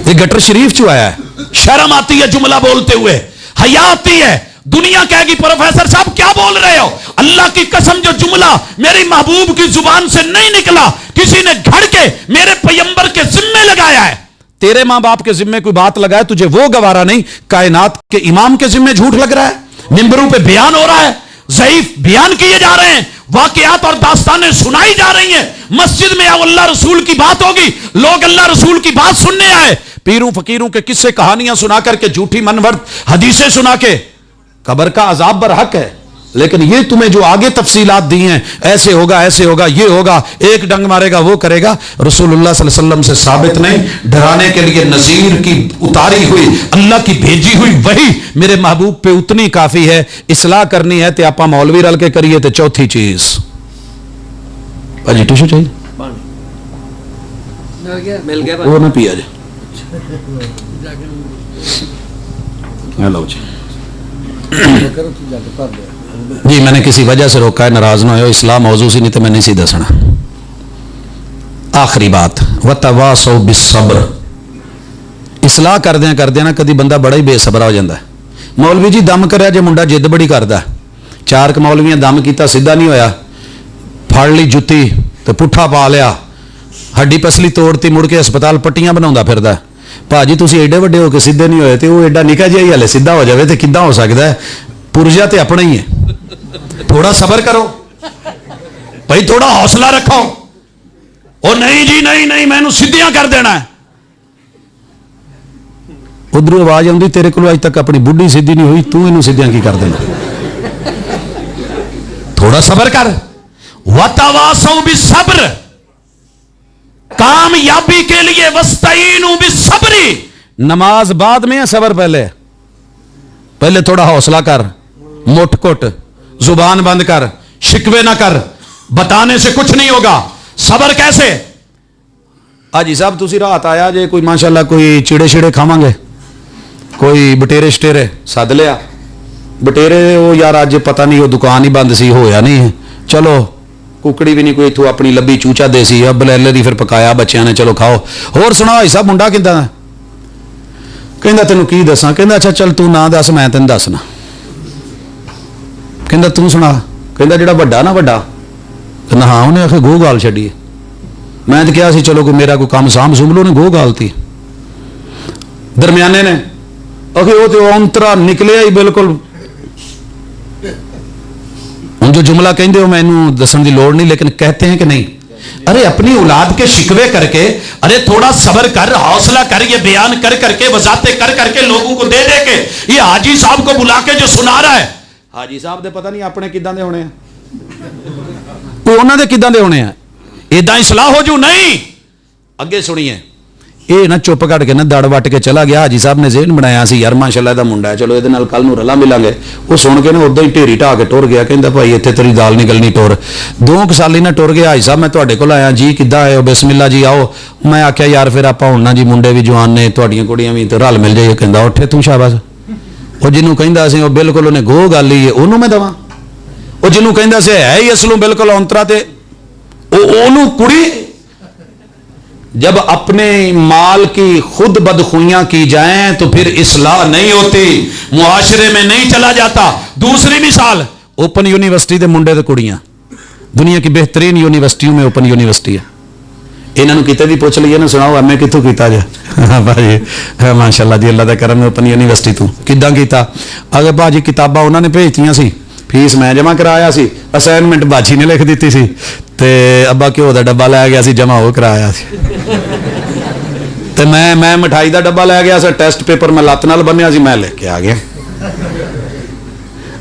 ये गटर शरीफ चों आया है। शर्म आती है जुमला बोलते हुए, हया आती है। दुनिया कहेगी प्रोफेसर साहब क्या बोल रहे हो, अल्लाह की कसम जो जुमला मेरी महबूब की जुबान से नहीं निकला, किसी ने घड़ के मेरे पैगंबर के जिम्मे लगाया है। तेरे मां बाप के जिम्मे कोई बात लगाए तुझे वो गवारा नहीं, कायनात के इमाम के जिम्मे झूठ लग रहा है, मिंबरों पे बयान हो रहा है, ज़ईफ बयान किए जा रहे हैं, वाकयात और दास्तानें सुनाई जा रही हैं। मस्जिद में अल्लाह रसूल की बात होगी, लोग अल्लाह रसूल की बात सुनने आए, पीरों फकीरों के किस्से कहानियां सुना करके झूठी मनवर्त हदीसें सुना के कब्र का अजाब बरहक है। लेकिन ये तुम्हें जो आगे तफसीलात दी हैं, ऐसे होगा ये होगा, एक डंग मारेगा वो करेगा, रसूलुल्लाह सल्लल्लाहु अलैहि वसल्लम से साबित नहीं। डराने के लिए नज़ीर की उतारी हुई अल्लाह की भेजी हुई वही मेरे महबूब पे उतनी काफी है। इस्लाह करनी है तो आपा मौलवी रल के करिए। तो चौथी चीज भाजी टिशू चाहिए, मिल गया वो ना पिया जी, हेलो जी। जी मैंने किसी वजह से रोका है, नाराज ना हो, इस्लाम मौजू सी नहीं तो मैं नहीं सी दसना। आखिरी बात, वतवासौ बिस्सब्र। इस्लाह करदे ना कदी बंदा बड़ा ही बेसबरा हो जाता है। मौलवी जी दम करया जे मुंडा जिद बड़ी करता, चार क मौलवियां दम किया सीधा नहीं होया, फड़ ली जुत्ती तो पुट्ठा पा लिया, हड्डी पसली तोड़ती, मुड़ के हस्पताल पट्टियां बनाउंदा फिरदा। भाजी तुसी एडे वड्डे हो के सीधे नहीं होए, तो वो एडा निका जिहा ही हले सीधा हो जाए तो किद्दां हो सकता है? पुरजा तो अपना ही है। थोड़ा सबर करो भाई, थोड़ा हौसला रखो। ओ नहीं जी नहीं मैनू सीधियां कर देना है। उधरों आवाज आउंदी तेरे को अज तक अपनी बुढ़ी सीधी नहीं हुई, तू इनू सीधियां की कर देना? थोड़ा सबर कर। वतवासौ बिस्सब्र, कामयाबी के लिए वस्तईनु बिस्सब्री। नमाज बाद में है, सबर पहले थोड़ा हौसला कर, मुठकुट, जुबान बंद कर, शिकवे ना कर, बताने से कुछ नहीं होगा। सबर कैसे? हाजी साहब तुसी रात आया जे, कोई माशाल्लाह कोई चिड़े शिड़े खावांगे, कोई बटेरे शटेरे सद लिया, बटेरे वो यार अज पता नहीं वो दुकान ही बंद सी, होया नहीं, चलो कुकड़ी भी नहीं कोई इथों अपनी लब्बी चूचा देसी, अब बलैले दी फिर पकाया बच्चों ने, चलो खाओ। होर सुना भाई साहब मुंडा किदां दा? कहंदा तैनूं की दसां? कहंदा अच्छा चल तू ना दस, मैं तैनूं दसना। कहंदा तू सुना। कहंदा जिहड़ा वड्डा ना वड्डा, कहंदा हाँ, उन्हें आखे गो गाल छड्डी। मैं तो कहा सी चलो कोई मेरा कोई काम साम सूम लो, उन्हें गो गालती। दरम्याने ने आखे वो तो अंतरा निकलिया ही बिल्कुल। हम जो जुमला कहेंगे वो मैनू दसन की लोड़ नहीं, लेकिन कहते हैं कि नहीं, अरे अपनी औलाद के शिकवे करके, अरे थोड़ा सब्र कर, हौसला कर, ये बयान कर करके, वजाते कर करके, लोगों को दे दे के, ये हाजी साहब को बुला के जो सुना रहा है, ਹਾਜੀ ਸਾਹਿਬ ਦੇ ਪਤਾ ਨਹੀਂ ਆਪਣੇ ਕਿੱਦਾਂ ਦੇ ਹੋਣੇ ਆ, ਕੋਈ ਉਹਨਾਂ ਦੇ ਕਿੱਦਾਂ ਦੇ ਹੋਣੇ ਆ, ਇਦਾਂ ਹੀ ਸਲਾਹ ਹੋ ਜੂ। ਨਹੀਂ, ਅੱਗੇ ਸੁਣੀਏ। ਇਹ ਨਾ ਚੁੱਪ ਕੱਟ ਕੇ ਨਾ ਦੜ ਵੱਟ ਕੇ ਚਲਾ ਗਿਆ। ਹਾਜੀ ਸਾਹਿਬ ਨੇ ਜ਼ਿਹਨ ਬਣਾਇਆ ਸੀ ਯਾਰ ਮਾਸ਼ਾਅੱਲਾ ਇਹਦਾ ਮੁੰਡਾ ਹੈ, ਚਲੋ ਇਹਦੇ ਨਾਲ ਕੱਲ ਨੂੰ ਰਲਾ ਮਿਲਾਂਗੇ। ਉਹ ਸੁਣ ਕੇ ਨਾ ਉਦਾਂ ਹੀ ਢੇਰੀ ਢਾਹ ਕੇ ਟੁਰ ਗਿਆ। ਕਹਿੰਦਾ ਭਾਈ ਇੱਥੇ ਤੇਰੀ ਦਾਲ ਨਿਕਲਣੀ ਟੁਰ। 2 ਸਾਲੀ ਨਾ ਟੁਰ ਗਿਆ। ਹਾਜੀ ਸਾਹਿਬ ਮੈਂ ਤੁਹਾਡੇ ਕੋਲ ਆਇਆ ਜੀ, ਕਿੱਦਾਂ ਆਏ ਹੋ? ਬਿਸਮਿਲ੍ਲਾ ਜੀ ਆਓ। ਮੈਂ ਆਖਿਆ ਯਾਰ ਫਿਰ ਆਪਾਂ ਹੁਣ ਨਾ ਜੀ, ਮੁੰਡੇ ਵੀ ਜਵਾਨ ਨੇ, ਤੁਹਾਡੀਆਂ ਕੁੜੀਆਂ ਵੀ, ਤੇ ਰਲ ਮਿਲ ਜਾਈਏ। ਕਹਿੰਦਾ ਉੱਠੇ ਤੂੰ ਸ਼ਾਬਾਸ਼। ਉਹ ਜਿਹਨੂੰ ਕਹਿੰਦਾ ਸੀ ਉਹ ਬਿਲਕੁਲ ਉਹਨੇ ਗੋਹ ਗੱਲ ਹੀ ਉਹਨੂੰ ਮੈਂ ਦਵਾਂ। ਉਹ ਜਿਹਨੂੰ ਕਹਿੰਦਾ ਸੀ ਹੈ ਹੀ ਅਸਲੋਂ ਬਿਲਕੁਲ ਔਂਤਰਾ, ਤੇ ਉਹਨੂੰ ਕੁੜੀ। जब अपने माल की खुद बदखुइयां की जाएं तो फिर इस्लाह नहीं होती, मुआशरे में नहीं चला जाता। दूसरी मिसाल, ओपन यूनिवर्सिटी के मुंडे ते कुड़ियां, दुनिया की बेहतरीन यूनिवर्सिटियों में ओपन यूनिवर्सिटी है। इन्हों किते भी पूछ लीए ना, सुनाओ एमए कितों कीता जे? भाई माशाअल्लाह जी, अल्लाह दा करम, ओपन यूनिवर्सिटी तू किदां कीता? अगर भाजी किताबां उन्होंने भेजतियां सी, फीस मैं जमा कराया सी, असाइनमेंट बाजी ने लिख दी सी, ते अब्बा घ्यो का डब्बा लै गया सी, जमा वो कराया सी। ते मैं मिठाई का डब्बा लै गया सी, टेस्ट पेपर मैं लत्त नाल बन्निया सी, मैं लेके आ गया।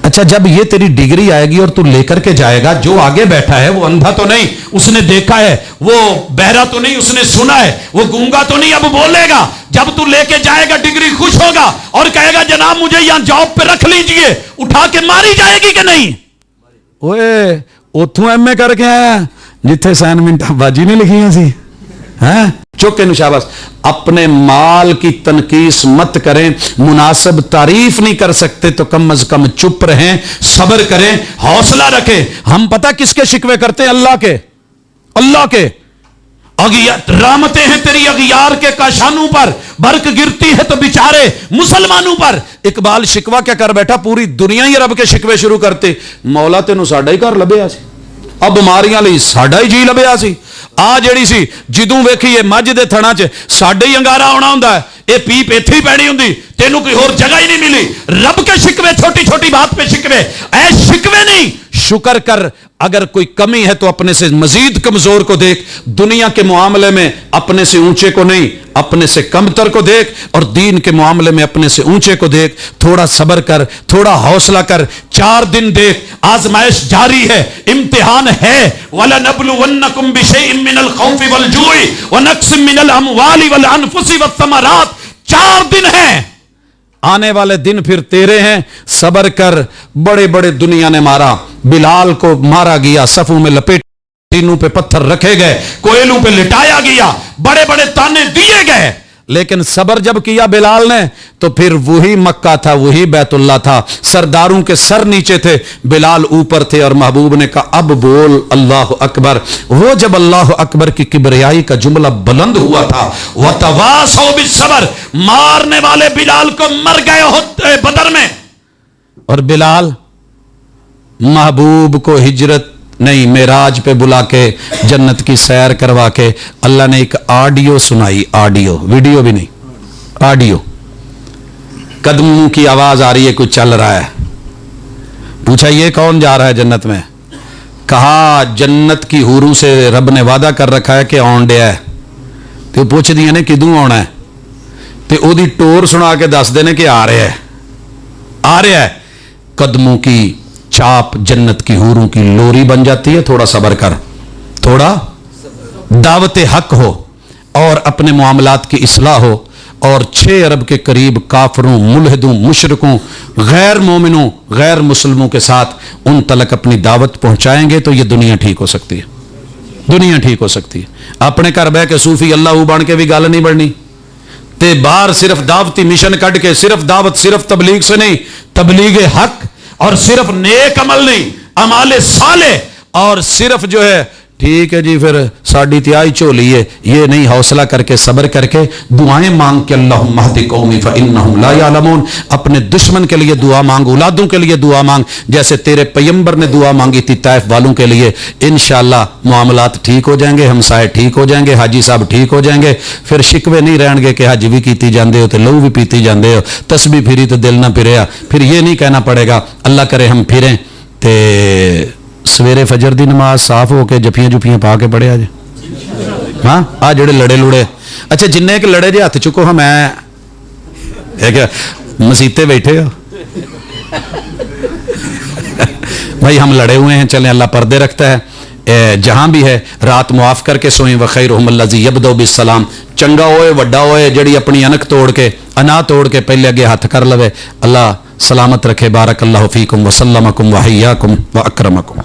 अच्छा, जब ये तेरी डिग्री आएगी और तू लेकर के जाएगा, जो आगे बैठा है वो अंधा तो नहीं, उसने देखा है, वो बहरा तो नहीं, उसने सुना है, वो गूंगा तो नहीं, अब बोलेगा। जब तू लेके जाएगा डिग्री, खुश होगा और कहेगा जनाब मुझे यहां जॉब पे रख लीजिए, उठा के मारी जाएगी कि नहीं? ओए उथों एमए करके आया जिथे असाइनमेंट बाजी ने लिखियां सी, हैं? चौके नु शाबाश। अपने माल की तनकीस मत करें, मुनासिब तारीफ नहीं कर सकते तो कम अज कम चुप रहें, सब्र करें, हौसला रखें। हम पता किसके शिकवे करते हैं? अल्लाह के। अल्लाह के रहमतें हैं तेरी अगियार के काशानों पर, बरक गिरती है तो बेचारे मुसलमानों पर। इकबाल शिकवा क्या कर बैठा, पूरी दुनिया ही रब के शिकवे शुरू करते। मौला तेनू साडा ही घर लभ्या सी, आ बीमारियां लई साडा ही जी लभ्या सी, आ जेड़ी सी जिदों वेखीए मझ दे थणा च साडे ही अंगारा आउणा हुंदा है, ये पीप इत्थे ही पैणी हुंदी, तेनू कोई होर जगह ही नहीं मिली। रब के शिकवे, छोटी छोटी बात पे शिकवे, ऐ शिकवे नहीं, शुक्र कर। अगर कोई कमी है तो अपने से मजीद कमजोर को देख, दुनिया के मामले में अपने से ऊंचे को नहीं, अपने से कमतर को देख, और दीन के मामले में अपने से ऊंचे को देख। थोड़ा सब्र कर, थोड़ा हौसला कर, 4 दिन देख, आजमाइश जारी है, इम्तिहान है। वलनबलुवन्नकुम बिशैइन मिनल खौफि वल जूइ व नक्सिम मिनल अमवालि वल अनफुसि वस्समरात। 4 दिन है, आने वाले दिन फिर तेरे हैं, सब्र कर। बड़े बड़े दुनिया ने मारा, बिलाल को मारा गया, सफों में लपेट, तीनों पे पत्थर रखे गए, कोयलों पे लिटाया गया, बड़े बड़े ताने दिए गए, लेकिन सब्र जब किया बिलाल ने तो फिर वही मक्का था, वही बैतुल्ला था, सरदारों के सर नीचे थे, बिलाल ऊपर थे, और महबूब ने कहा अब बोल अल्लाह अकबर। वो जब अल्लाह अकबर की किबरियाई का जुमला बुलंद हुआ था, वतवासौ बिस्सब्र, मारने वाले बिलाल को मर गए होते बदर में, और बिलाल महबूब को हिजरत नहीं, मेराज पे बुला के जन्नत की सैर करवा के अल्लाह ने एक ऑडियो सुनाई, ऑडियो, वीडियो भी नहीं, ऑडियो। कदमों की आवाज आ रही है, कुछ चल रहा है। पूछा ये कौन जा रहा है जन्नत में? कहा जन्नत की हूरों से रब ने वादा कर रखा है कि आउण दिया है। तो पूछ दिया ने किदों आना है, तो ओदी टोर सुना के दस देने कि आ रहा है, आ रहा है। कदमों की चाप जन्नत की हूरों की लोरी बन जाती है। थोड़ा सब्र कर, थोड़ा दावत हक हो, और अपने मामलात की इस्लाह हो, और 6 अरब के करीब काफरों, मुल्हिदों, मुशरिकों, गैर मोमिनों, गैर मुसलमों के साथ उन तलक अपनी दावत पहुंचाएंगे तो ये दुनिया ठीक हो सकती है, दुनिया ठीक हो सकती है। अपने घर बह के सूफी अल्लाह बन के भी गल नहीं बढ़नी, ते बाहर सिर्फ दावती मिशन कट के, सिर्फ दावत, सिर्फ तबलीग से नहीं, तबलीग हक, और सिर्फ नेक अमल नहीं, अमाले साले, और सिर्फ जो है ठीक है जी फिर साड़ी त्याई झोली है, ये नहीं। हौसला करके, सब्र करके, दुआएं मांग के अल्लाहुम्मा हदी कौमी फइन्नहुम ला यालमून। अपने दुश्मन के लिए दुआ मांग, औलादों के लिए दुआ मांग, जैसे तेरे पैगंबर ने दुआ मांगी थी तैफ वालों के लिए। इंशाअल्लाह मामलात ठीक हो जाएंगे, हमसाए ठीक हो जाएंगे, हाजी साहब ठीक हो जाएंगे। फिर शिकवे नहीं रहेंगे कि हज भी कीती जाते हो तो लहू भी पीती जाते हो, तस्बीह फिरी तो दिल ना फिरिया। फिर ये नहीं कहना पड़ेगा अल्लाह करे हम फिरें ते सवेरे फजर की नमाज साफ हो के जफियां जुफियां पा के पढ़िया जे। हाँ, आ जेड़े लड़े लुड़े, अच्छा जिन्ने के लड़े जे हथ चुको, हाँ मैं मसीते बैठे हो भाई हम लड़े हुए हैं, चलें, अल्लाह पर्दे रखता है। जहां भी है रात मुआफ करके सोएं। व खैरुहुम अल्लज़ी यब्दउ बिस्सलाम, चंगा होए वड्डा होए ਜਿਹੜੀ अपनी अनक तोड़ के अना तोड़ के पहले अगे हथ कर लवे। अल्लाह सलामत रखे। बारक अल्लाह फीकुम व सल्लमकुम व हय्याकुम व अकरमकुम।